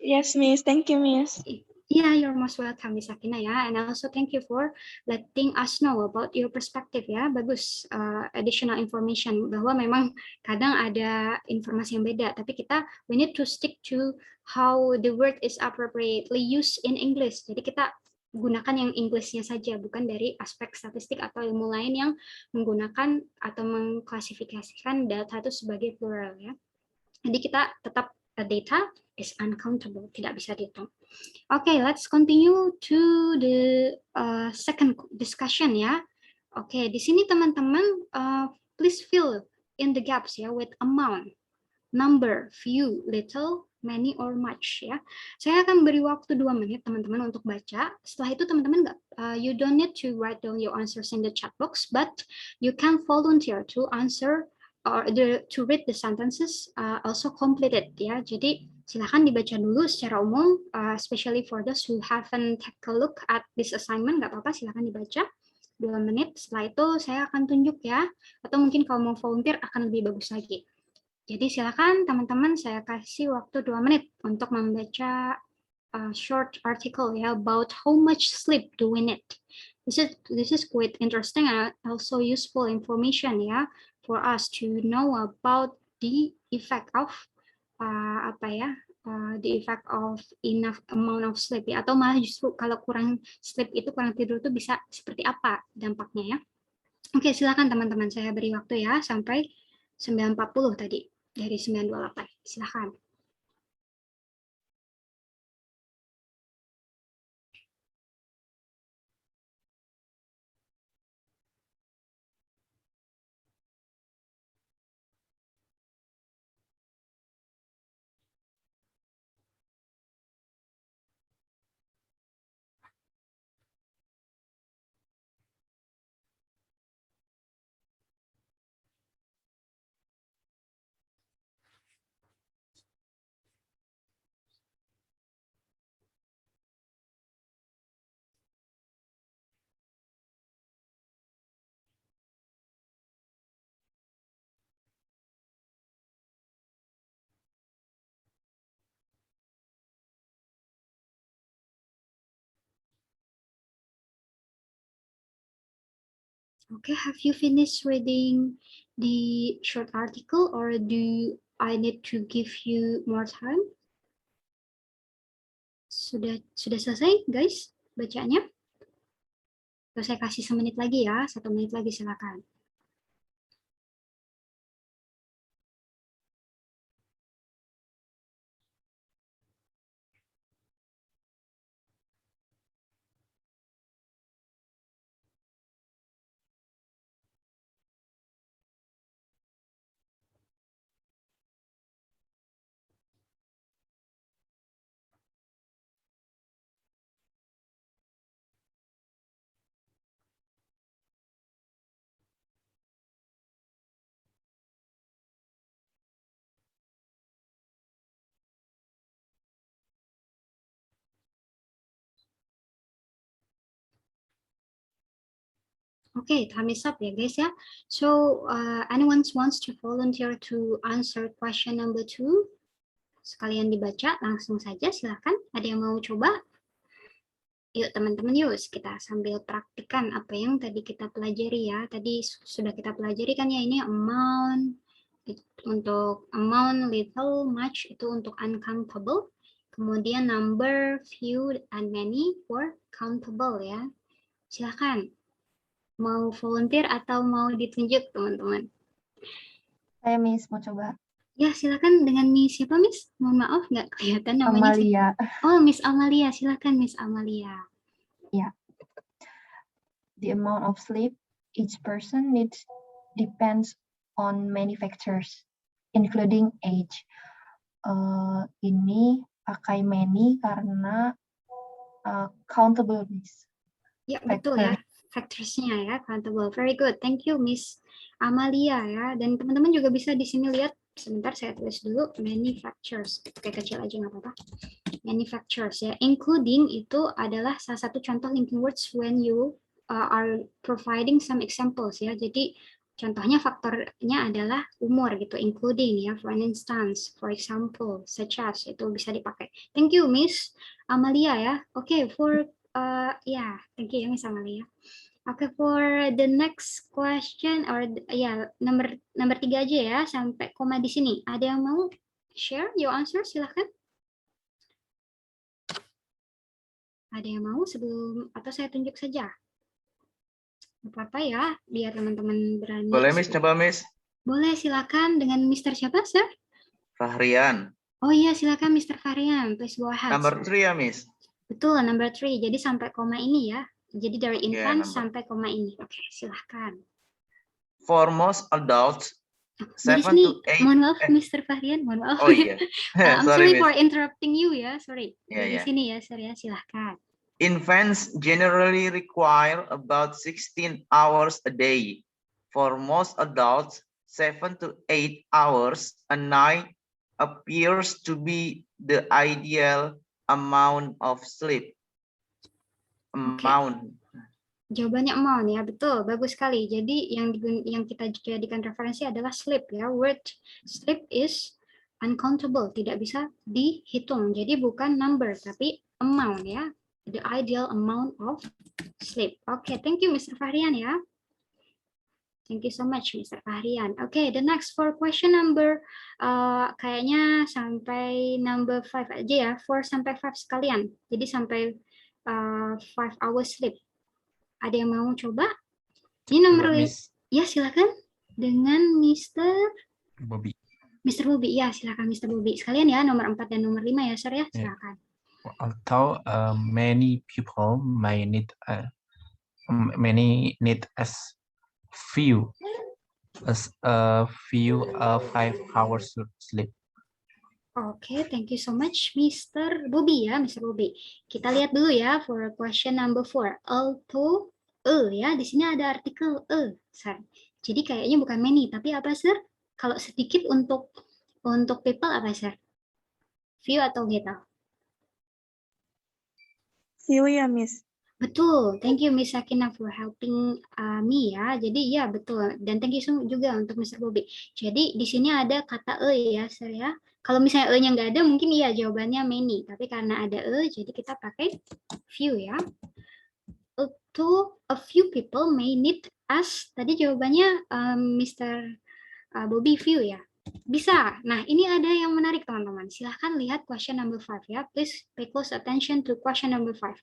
Yes, Miss. Thank you, Miss. Yeah, you're most welcome, Miss Sakina ya. And also thank you for letting us know about your perspective ya. Bagus, additional information bahwa memang kadang ada informasi yang beda, tapi we need to stick to how the word is appropriately used in English. Jadi kita gunakan yang Englishnya saja, bukan dari aspek statistik atau ilmu lain yang menggunakan atau mengklasifikasikan data itu sebagai plural ya. Jadi kita tetap data is uncountable, tidak bisa dihitung. Okay, let's continue to the second discussion ya. Okay, di sini teman-teman please fill in the gaps ya with amount, number, few, little, many, or much ya. Saya akan beri waktu 2 menit teman-teman untuk baca. Setelah itu teman-teman you don't need to write down your answers in the chat box, but you can volunteer to answer or to read the sentences also completed ya. Jadi silahkan dibaca dulu secara umum, especially for those who haven't take a look at this assignment, nggak apa-apa, silahkan dibaca 2 menit. Setelah itu saya akan tunjuk ya, atau mungkin kalau mau volunteer akan lebih bagus lagi. Jadi silakan teman-teman, saya kasih waktu 2 menit untuk membaca short article ya about how much sleep do we need. This is quite interesting and also useful information ya for us to know about the effect of the effect of enough amount of sleep ya, atau malah justru kalau kurang sleep itu, kurang tidur itu bisa seperti apa dampaknya ya. Oke, silakan teman-teman, saya beri waktu ya sampai 9.40 tadi dari 9.28. Silakan. Okay, have you finished reading the short article or do I need to give you more time? Sudah selesai, guys, bacanya? Atau saya kasih 1 menit lagi ya, 1 menit lagi silakan. Okay, time is up ya guys ya. So anyone wants to volunteer to answer question number 2? Sekalian dibaca langsung saja silahkan. Ada yang mau coba? Yuk teman-teman yuk kita sambil praktikkan apa yang tadi kita pelajari ya. Tadi sudah kita pelajari kan ya ini amount, untuk amount, little, much itu untuk uncountable. Kemudian number, few, and many for countable ya. Silahkan. Mau volunteer atau mau ditunjuk teman-teman? Saya Miss mau coba. Ya silakan dengan Miss siapa Miss? Mohon maaf nggak kelihatan namanya. Amalia. Oh Miss Amalia, silakan Miss Amalia. Yeah. The amount of sleep each person needs depends on many factors, including age. Ini pakai many karena countable, Miss. Ya betul ya. Factorsnya ya, countable. Very good. Thank you, Miss Amalia ya. Dan teman-teman juga bisa di sini lihat. Sebentar saya tulis dulu. Manufacturers. Oke, kecil aja nggak apa-apa. Manufacturers ya. Including itu adalah salah satu contoh linking words when you are providing some examples ya. Jadi contohnya faktornya adalah umur gitu. Including ya. For instance, for example, such as itu bisa dipakai. Thank you, Miss Amalia ya. Oke, for yeah, thank you, Miss Amalia. Okay, for the next question or nomor 3 aja ya sampai koma di sini. Ada yang mau share your answer? Silahkan. Ada yang mau sebelum atau saya tunjuk saja? Apa-apa ya, biar teman-teman berani. Boleh Miss, coba Miss. Boleh, silakan dengan Mr. siapa, Sir? Fahrian. Oh iya, silakan Mr. Fahrian. Please go ahead. Number 3 ya Miss. Betul, number 3. Jadi sampai koma ini ya. Jadi dari infant Yeah, sampai koma ini. Oke, silahkan. For most adults, Dari 7 sini, to 8. mohon maaf Mr. Fahrian, mohon maaf. Oh iya. I'm Sorry sorry for Miss. interrupting you ya, sorry. Yeah, Dari yeah. sini ya, Sir ya, silahkan. Infants generally require about 16 hours a day. For most adults, 7 to 8 hours a night appears to be the ideal amount of sleep. Amount. Jawabannya amount ya, betul, bagus sekali. Jadi yang kita jadikan referensi adalah sleep ya. Word sleep is uncountable, tidak bisa dihitung. Jadi bukan number tapi amount ya. The ideal amount of sleep. Oke, thank you Mr. Fahrian ya. Thank you so much Mr. Fahrian. Oke, the next for question number kayaknya sampai number 5 aja ya. 4 sampai 5 sekalian. Jadi sampai 5 hours sleep. Ada yang mau coba? Ini nomor ya silakan dengan Mr. Bobby. Mr. Bobby ya silakan Mr. Bobby. Sekalian ya nomor 4 dan nomor 5 ya Sir ya silakan. Although many people may need as few as a few 5 hours sleep. Oke, thank you so much, Mr. Bobby ya, Mr. Bobby. Kita lihat dulu ya for question number 4. Although ya, di sini ada artikel Sir. Jadi kayaknya bukan many, tapi apa, Sir? Kalau sedikit untuk people apa, Sir? Few atau little? Few ya, Miss. Betul, thank you Miss Sakina for helping me ya. Jadi ya betul, dan thank you juga untuk Mr. Bobby. Jadi di sini ada kata ya, Sir ya. Kalau misalnya nya nggak ada, mungkin iya jawabannya many. Tapi karena ada jadi kita pakai few ya. To a few people may need as. Tadi jawabannya Mr. Bobby few ya. Bisa. Nah, ini ada yang menarik teman-teman. Silahkan lihat question number 5 ya. Please pay close attention to question number 5.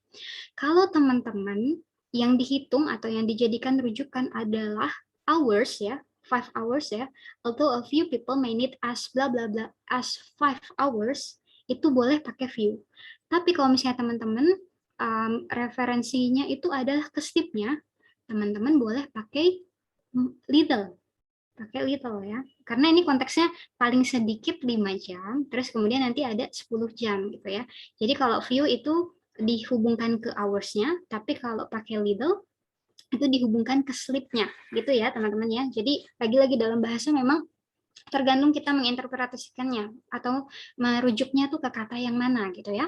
Kalau teman-teman yang dihitung atau yang dijadikan rujukan adalah hours ya, 5 hours ya. Although a few people may need as bla bla bla as 5 hours, itu boleh pakai few. Tapi kalau misalnya teman-teman referensinya itu adalah ke sleep-nya, teman-teman boleh pakai little. Pakai little ya, karena ini konteksnya paling sedikit 5 jam, terus kemudian nanti ada 10 jam gitu ya. Jadi kalau few itu dihubungkan ke hours-nya, tapi kalau pakai little itu dihubungkan ke sleep-nya gitu ya teman-teman ya. Jadi lagi-lagi dalam bahasa memang tergantung kita menginterpretasikannya atau merujuknya tuh ke kata yang mana gitu ya.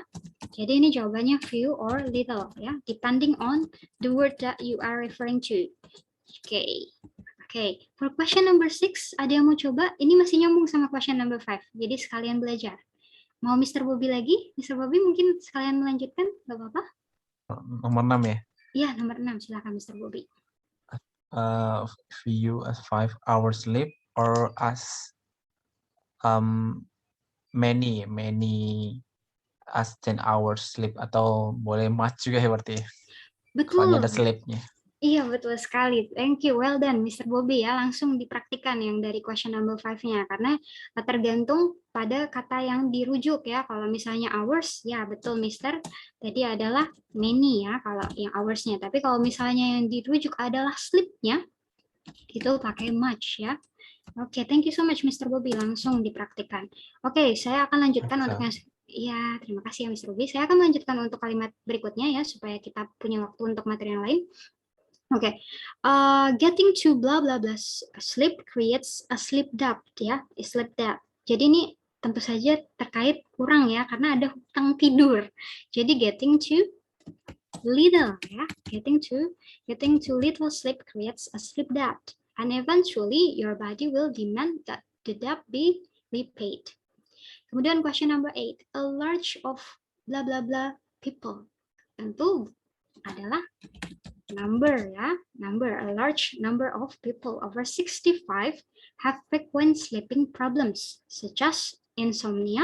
Jadi ini jawabannya few or little ya, depending on the word that you are referring to. Okay. For question number 6, ada yang mau coba? Ini masih nyambung sama question number 5. Jadi sekalian belajar. Mau Mr. Bobby lagi? Mr. Bobby mungkin sekalian melanjutkan, nggak apa-apa? Nomor 6 ya. Iya, nomor 6. Silakan Mr. Bobby. View as 5 hours sleep or as many as 10 hours sleep, atau boleh much juga ya berarti. Soalnya Betul. ada sleepnya. Iya, betul sekali. Thank you. Well done, Mr. Bobby ya. Langsung dipraktikkan yang dari question number 5-nya. Karena tergantung pada kata yang dirujuk ya. Kalau misalnya hours, ya betul, Mister. Tadi adalah many ya, kalau yang hours-nya. Tapi kalau misalnya yang dirujuk adalah sleep-nya, itu pakai much ya. Oke, thank you so much, Mr. Bobby. Langsung dipraktikkan. Oke, saya akan lanjutkan untuk yang... Ya, terima kasih ya, Mr. Bobby. Saya akan lanjutkan untuk kalimat berikutnya ya, supaya kita punya waktu untuk materi yang lain. Okay, getting to blah blah blah sleep creates a sleep debt ya, sleep debt. Jadi ini tentu saja terkait kurang ya, karena ada hutang tidur. Jadi getting to little ya, getting to little sleep creates a sleep debt, and eventually your body will demand that the debt be repaid. Kemudian question number 8, a large of blah blah blah people. Tentu adalah number ya, a large number of people over 65 have frequent sleeping problems such as insomnia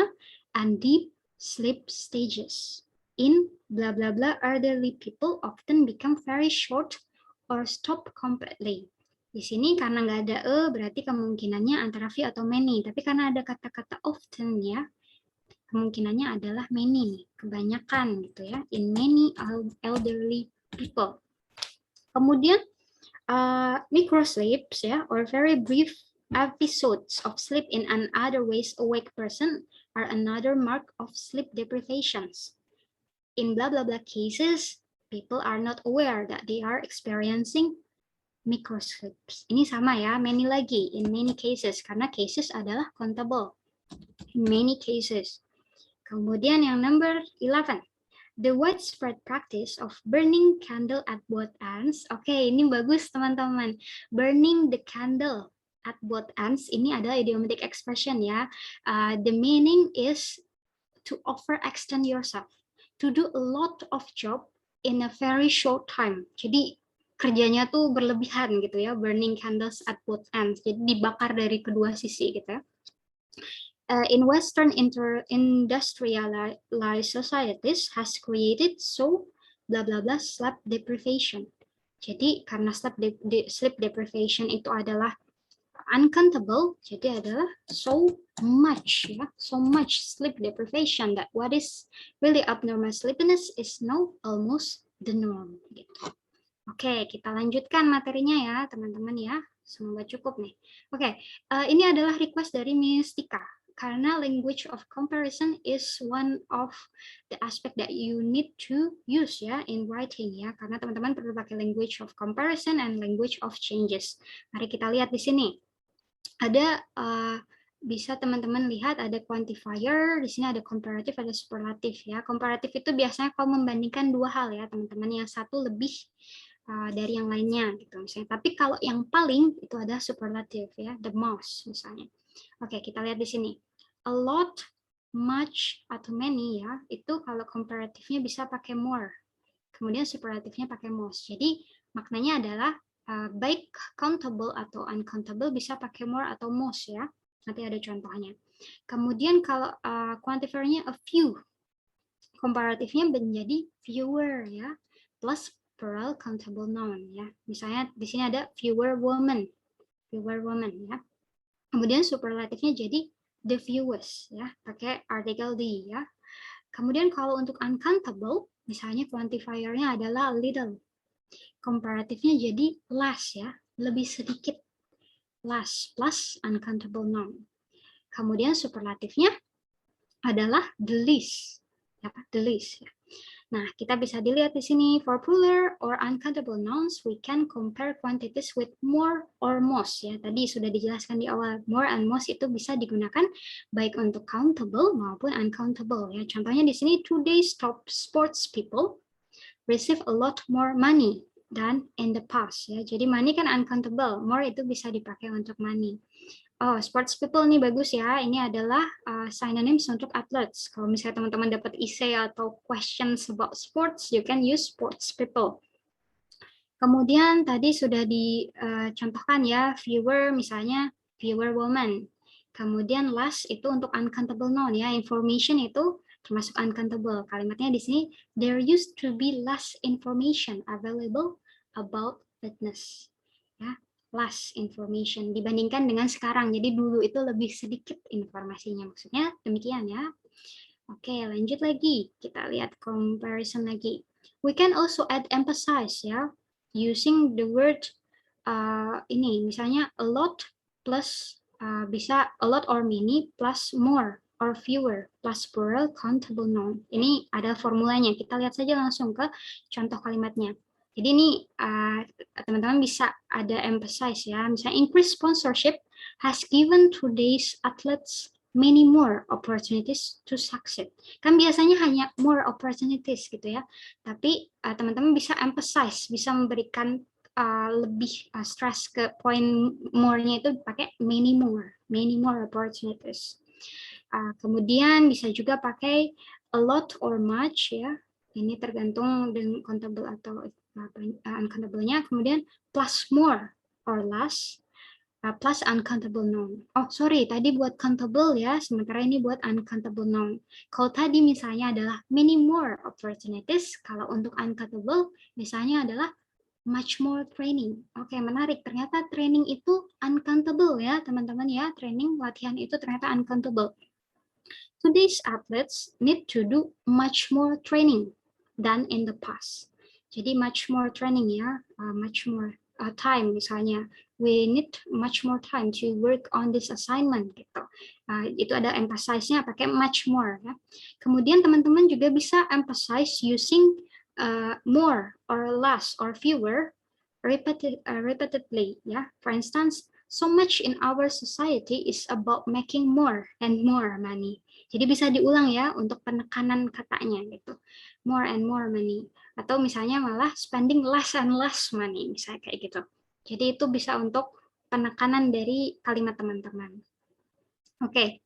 and deep sleep stages. In blah blah blah, elderly people often become very short or stop completely. Di sini karena nggak ada berarti kemungkinannya antara few atau many, tapi karena ada kata-kata often ya, kemungkinannya adalah many, kebanyakan gitu ya, in many elderly people. Kemudian microsleeps ya, or very brief episodes of sleep in an otherwise awake person are another mark of sleep deprivations. In blah blah blah cases, people are not aware that they are experiencing microsleeps. Ini sama ya, many lagi, in many cases, karena cases adalah countable. In many cases. Kemudian yang number 11. The widespread practice of burning candle at both ends. Oke, ini bagus teman-teman. Burning the candle at both ends. Ini adalah idiomatic expression ya. The meaning is to overextend yourself, to do a lot of job in a very short time. Jadi kerjanya tuh berlebihan gitu ya. Burning candles at both ends. Jadi dibakar dari kedua sisi gitu ya. In Western industrialized societies has created so blah blah blah sleep deprivation. Jadi karena sleep deprivation itu adalah uncountable, jadi adalah so much ya, so much sleep deprivation that what is really abnormal sleepiness is now almost the norm. Gitu. Oke, kita lanjutkan materinya ya teman-teman ya. Semoga cukup nih. Oke, ini adalah request dari Miss Tika. Karena language of comparison is one of the aspect that you need to use ya in writing ya, karena teman-teman perlu pakai language of comparison and language of changes. Mari kita lihat di sini. Ada bisa teman-teman lihat ada quantifier, di sini ada comparative, ada superlative ya. Comparative itu biasanya kalau membandingkan dua hal ya teman-teman, yang satu lebih dari yang lainnya gitu misalnya. Tapi kalau yang paling itu ada superlative ya, the most misalnya. Oke, kita lihat di sini. A lot, much, atau many ya, itu kalau comparative-nya bisa pakai more. Kemudian superlative-nya pakai most. Jadi maknanya adalah baik countable atau uncountable bisa pakai more atau most ya. Nanti ada contohnya. Kemudian kalau quantifier-nya a few, comparative-nya menjadi fewer ya, plus plural countable noun ya. Misalnya di sini ada fewer women ya. Kemudian superlatifnya jadi the fewest ya, pakai artikel the ya. Kemudian kalau untuk uncountable, misalnya quantifier-nya adalah little. Comparatifnya jadi less ya, lebih sedikit. Less plus uncountable noun. Kemudian superlatifnya adalah the least. Ya, the least ya. Nah, kita bisa dilihat di sini, for plural or uncountable nouns, we can compare quantities with more or most. Ya, tadi sudah dijelaskan di awal, more and most itu bisa digunakan baik untuk countable maupun uncountable. Ya, contohnya di sini, today's top sports people receive a lot more money than in the past ya. Jadi money kan uncountable, more itu bisa dipakai untuk money. Oh, sports people nih bagus ya. Ini adalah synonyms untuk athletes. Kalau misalnya teman-teman dapat essay atau questions about sports, you can use sports people. Kemudian tadi sudah dicontohkan ya, viewer misalnya viewer woman. Kemudian less itu untuk uncountable noun ya, information itu termasuk uncountable. Kalimatnya di sini, there used to be less information available about fitness. Ya, less information dibandingkan dengan sekarang. Jadi dulu itu lebih sedikit informasinya. Maksudnya demikian ya. Oke, lanjut lagi. Kita lihat comparison lagi. We can also add emphasize ya, using the word ini misalnya a lot plus bisa a lot or many plus more or fewer plus plural countable noun. Ini ada formulanya. Kita lihat saja langsung ke contoh kalimatnya. Jadi ini teman-teman bisa ada emphasize ya. Misalnya increased sponsorship has given today's athletes many more opportunities to succeed. Kan biasanya hanya more opportunities gitu ya. Tapi teman-teman bisa emphasize, bisa memberikan lebih stress ke poin more-nya itu pakai many more opportunities. Kemudian bisa juga pakai a lot or much ya. Ini tergantung dengan countable atau uncountable-nya. Kemudian plus more or less plus uncountable noun. Oh sorry, tadi buat countable ya, sementara ini buat uncountable noun. Kalau tadi misalnya adalah many more opportunities, kalau untuk uncountable misalnya adalah much more training. Oke, menarik. Ternyata training itu uncountable ya, teman-teman ya. Training, latihan itu ternyata uncountable. Today's athletes need to do much more training than in the past. Jadi much more training ya, much more time misalnya. We need much more time to work on this assignment gitu. Itu ada emphasize-nya pakai much more ya. Kemudian teman-teman juga bisa emphasize using more or less or fewer repeatedly ya. For instance, so much in our society is about making more and more money. Jadi bisa diulang ya untuk penekanan katanya gitu. More and more money. Atau misalnya malah spending less and less money, misalnya kayak gitu. Jadi itu bisa untuk penekanan dari kalimat teman-teman. Oke,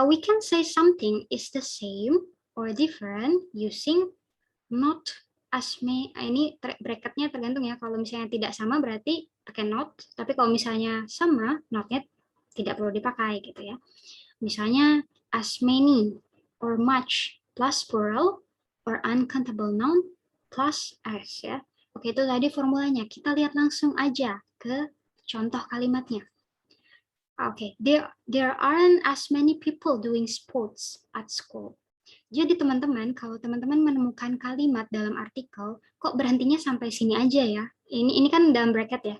we can say something is the same or different using not as may. Ini bracketnya tergantung ya. Kalau misalnya tidak sama berarti pakai not. Tapi kalau misalnya sama, notnya tidak perlu dipakai gitu ya. Misalnya as many or much plus plural or uncountable noun plus as ya. Oke, itu tadi formulanya. Kita lihat langsung aja ke contoh kalimatnya. Oke, there aren't as many people doing sports at school. Jadi teman-teman, kalau teman-teman menemukan kalimat dalam artikel, kok berhentinya sampai sini aja ya? Ini kan dalam bracket ya.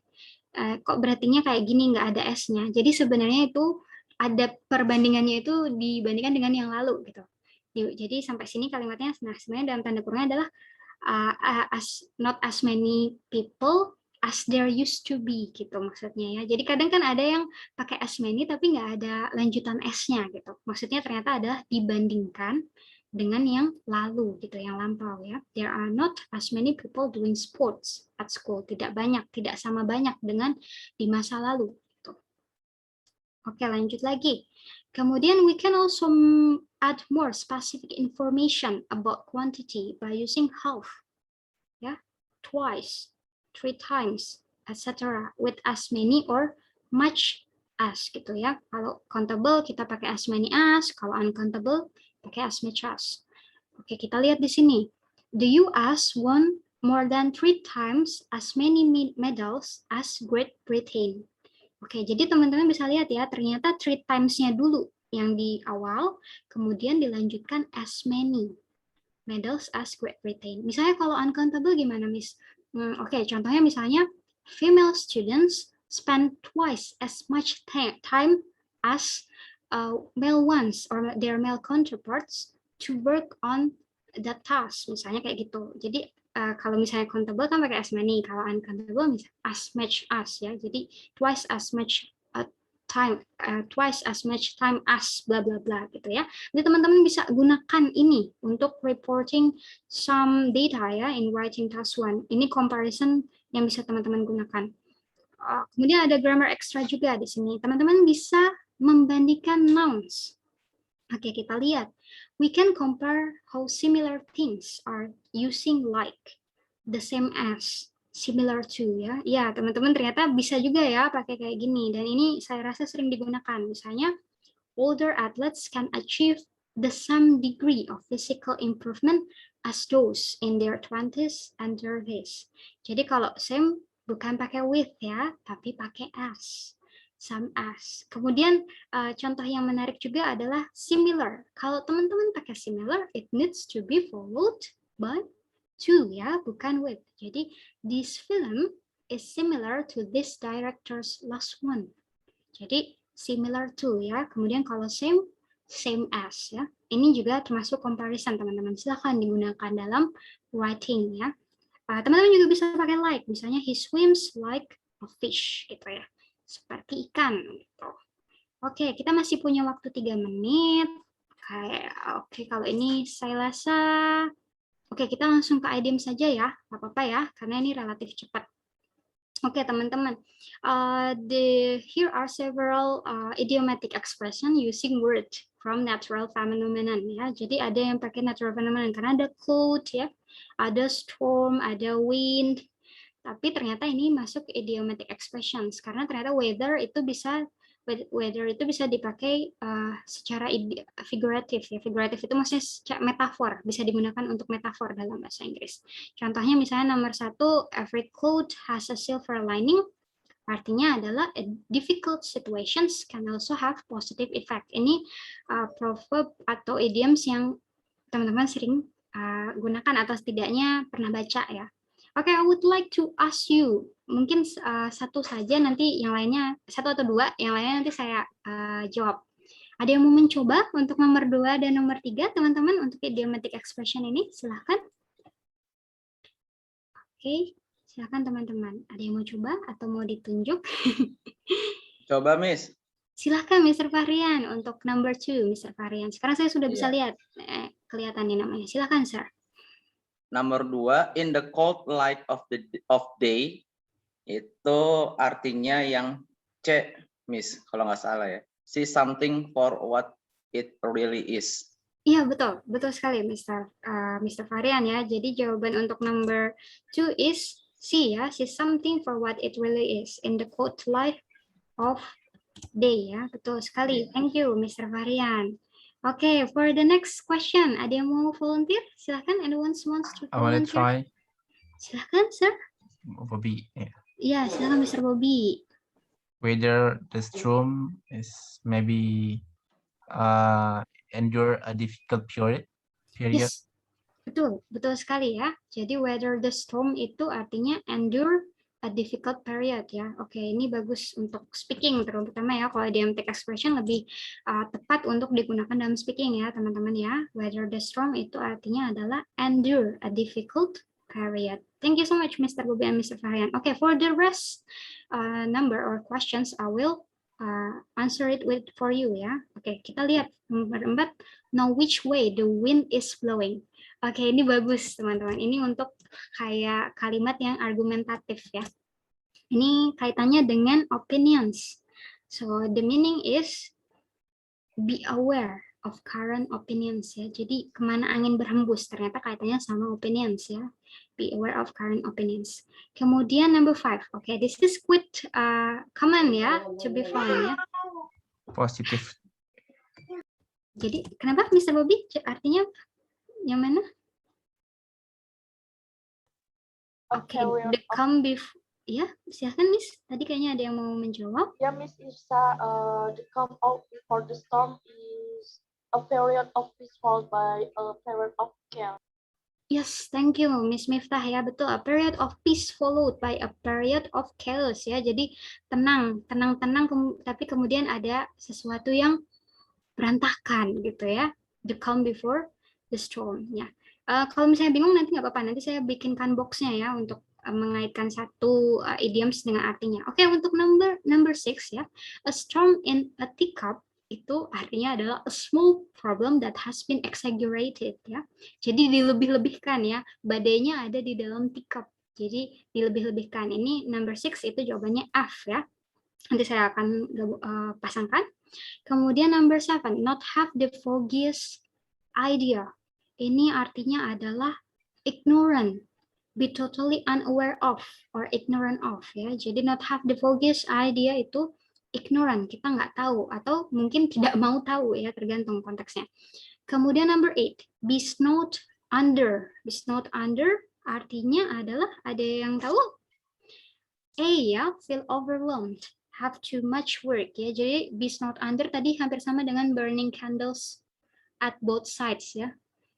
Kok berhentinya kayak gini, nggak ada S-nya. Jadi sebenarnya itu ada perbandingannya itu dibandingkan dengan yang lalu gitu. Jadi sampai sini kalimatnya, nah sebenarnya dalam tanda kurungnya adalah not as many people as there used to be gitu maksudnya ya. Jadi kadang kan ada yang pakai as many tapi nggak ada lanjutan S-nya gitu. Maksudnya ternyata adalah dibandingkan dengan yang lalu gitu, yang lampau ya. There are not as many people doing sports at school. Tidak banyak, tidak sama banyak dengan di masa lalu. Gitu. Oke, lanjut lagi. Kemudian we can also add more specific information about quantity by using half, ya, twice, 3 times, etc. with as many or much as gitu ya. Kalau countable kita pakai as many as, kalau uncountable pakai as much as. Oke, kita lihat di sini. The US won more than 3 times as many medals as Great Britain. Oke, jadi teman-teman bisa lihat ya, ternyata 3 times-nya dulu yang di awal, kemudian dilanjutkan as many medals as Great Britain. Misalnya kalau uncountable gimana, Miss? Oke, contohnya misalnya female students spend twice as much time as male ones or their male counterparts to work on that task. Misalnya kayak gitu. Jadi kalau misalnya countable kan pakai as many, kalau uncountable misalnya as much as ya. Jadi twice as much twice as much time as bla bla bla gitu ya. Jadi teman-teman bisa gunakan ini untuk reporting some data ya in writing task 1. Ini comparison yang bisa teman-teman gunakan. Kemudian ada grammar extra juga di sini. Teman-teman bisa membandingkan nouns. Oke, kita lihat. We can compare how similar things are using like, the same as, similar to ya. Ya, teman-teman ternyata bisa juga ya pakai kayak gini. Dan ini saya rasa sering digunakan. Misalnya, older athletes can achieve the same degree of physical improvement as those in their 20s and 30s. Jadi kalau same bukan pakai with ya, tapi pakai as. Some as. Kemudian contoh yang menarik juga adalah similar. Kalau teman-teman pakai similar, it needs to be followed by to ya, bukan with. Jadi this film is similar to this director's last one. Jadi similar to ya. Kemudian kalau same, same as ya. Ini juga termasuk comparison teman-teman. Silahkan digunakan dalam writing ya. Teman-teman juga bisa pakai like. Misalnya he swims like a fish gitu ya. Seperti ikan gitu. Oke, kita masih punya waktu 3 menit. Oke, kalau ini saya rasa oke, kita langsung ke idiom saja ya. Nggak apa-apa ya, karena ini relatif cepat. Oke, teman-teman. Here are several idiomatic expression using word from natural phenomenon ya. Jadi ada yang pakai natural phenomenon karena ada cloud ya, ada storm, ada wind. Tapi ternyata ini masuk idiomatic expressions karena ternyata weather itu bisa dipakai secara figuratif ya. Figuratif itu maksudnya metafor, bisa digunakan untuk metafor dalam bahasa Inggris. Contohnya misalnya nomor 1, every cloud has a silver lining. Artinya adalah difficult situations can also have positive effect. Ini proverb atau idioms yang teman-teman sering gunakan atau setidaknya pernah baca ya. Oke, I would like to ask you, mungkin satu saja, nanti yang lainnya, 1 atau 2, yang lainnya nanti saya jawab. Ada yang mau mencoba untuk nomor 2 dan nomor 3, teman-teman, untuk idiomatic expression ini? Silahkan. Oke, silahkan teman-teman. Ada yang mau coba atau mau ditunjuk? Coba, Miss. Silahkan, Mr. Fahrian, untuk number 2, Mr. Fahrian. Sekarang saya sudah bisa lihat, kelihatan nih namanya. Silahkan, Sir. Nomor 2, in the cold light of day, itu artinya yang C, Miss, kalau nggak salah ya. See something for what it really is. Iya, betul sekali, Mr. Fahrian ya. Jadi jawaban untuk number 2 is C ya, see something for what it really is in the cold light of day ya. Betul sekali. Thank you, Mr. Fahrian. Okay, for the next question, ada yang mau volunteer? Silahkan, anyone wants to volunteer? I want to try. Silahkan, Sir. Bobby. Yeah. Iya, silahkan, Mr. Bobby. Whether the storm is maybe endure a difficult period. Yes, betul sekali ya. Jadi weather the storm itu artinya endure a difficult period ya. Oke, ini bagus untuk speaking terutama ya. Kalau idiomatic expression lebih tepat untuk digunakan dalam speaking ya, teman-teman ya. Weather the storm itu artinya adalah endure a difficult period. Thank you so much, Mr. Bobby and Mr. Fahrian. Okay, for the rest number or questions, I will answer it for you ya. Oke, kita lihat nomor 4. Know which way the wind is blowing. Oke, ini bagus teman-teman. Ini untuk kayak kalimat yang argumentatif ya. Ini kaitannya dengan opinions. So the meaning is be aware of current opinions ya. Jadi kemana angin berhembus ternyata kaitannya sama opinions ya. Be aware of current opinions. Kemudian number 5. Oke, this is quite common ya to be found ya. Positive. Jadi kenapa Mr. Bobby artinya yang mana? Oke, the come before. Ya, silahkan Miss. Tadi kayaknya ada yang mau menjawab. Ya, Miss Irsa, the come out before the storm is a period of peace followed by a period of chaos. Yes, thank you, Miss Miftah ya, betul. A period of peace followed by a period of chaos ya. Jadi tenang, tapi kemudian ada sesuatu yang berantakan gitu ya. The calm before the storm ya. Kalau misalnya bingung nanti nggak apa-apa, nanti saya bikinkan boxnya ya untuk mengaitkan satu idioms dengan artinya. Oke, untuk number 6 ya, a storm in a teacup itu artinya adalah a small problem that has been exaggerated ya. Jadi dilebih-lebihkan ya, badainya ada di dalam teacup. Jadi dilebih-lebihkan. Ini number 6 itu jawabannya F ya. Nanti saya akan pasangkan. Kemudian number 7, not have the foggiest idea. Ini artinya adalah ignorant, be totally unaware of or ignorant of ya. Jadi not have the foggiest idea itu ignorant, kita nggak tahu atau mungkin tidak mau tahu ya, tergantung konteksnya. Kemudian number 8, be snowed under. Be snowed under artinya adalah, ada yang tahu? A ya, feel overwhelmed, have too much work ya. Jadi be snowed under tadi hampir sama dengan burning candles at both sides ya.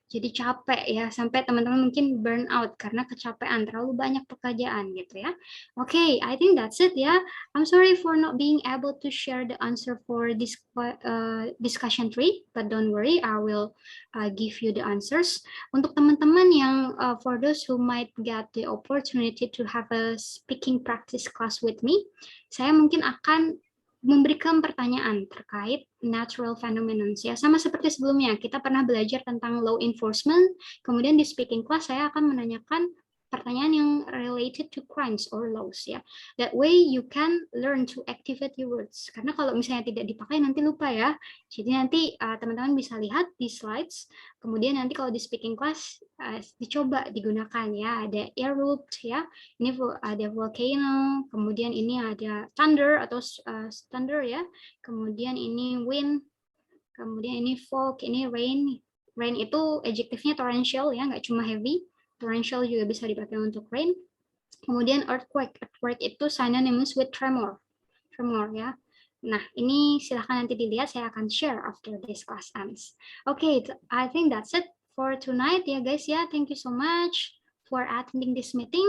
Jadi capek ya, sampai teman-teman mungkin burn out karena kecapean, terlalu banyak pekerjaan gitu ya. Oke, I think that's it ya. I'm sorry for not being able to share the answer for this discussion 3, but don't worry, I will give you the answers. Untuk teman-teman yang for those who might get the opportunity to have a speaking practice class with me, saya mungkin akan memberikan pertanyaan terkait natural phenomenon ya, sama seperti sebelumnya kita pernah belajar tentang law enforcement, kemudian di speaking class saya akan menanyakan pertanyaan yang related to crimes or laws ya. That way you can learn to activate your words, karena kalau misalnya tidak dipakai nanti lupa ya. Jadi nanti teman-teman bisa lihat di slides, kemudian nanti kalau di speaking class dicoba digunakan ya. Ada erupt ya, ini ada volcano, kemudian ini ada thunder atau thunder ya, kemudian ini wind, kemudian ini fog, ini rain. Rain itu adjektifnya torrential ya, nggak cuma heavy. Torrential juga bisa dipakai untuk rain. Kemudian earthquake. Earthquake itu synonymous with tremor. Tremor ya. Nah, ini silahkan nanti dilihat, saya akan share after this class ends. Okay, I think that's it for tonight ya guys ya. Thank you so much for attending this meeting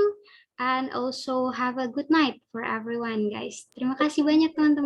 and also have a good night for everyone guys. Terima kasih banyak teman-teman.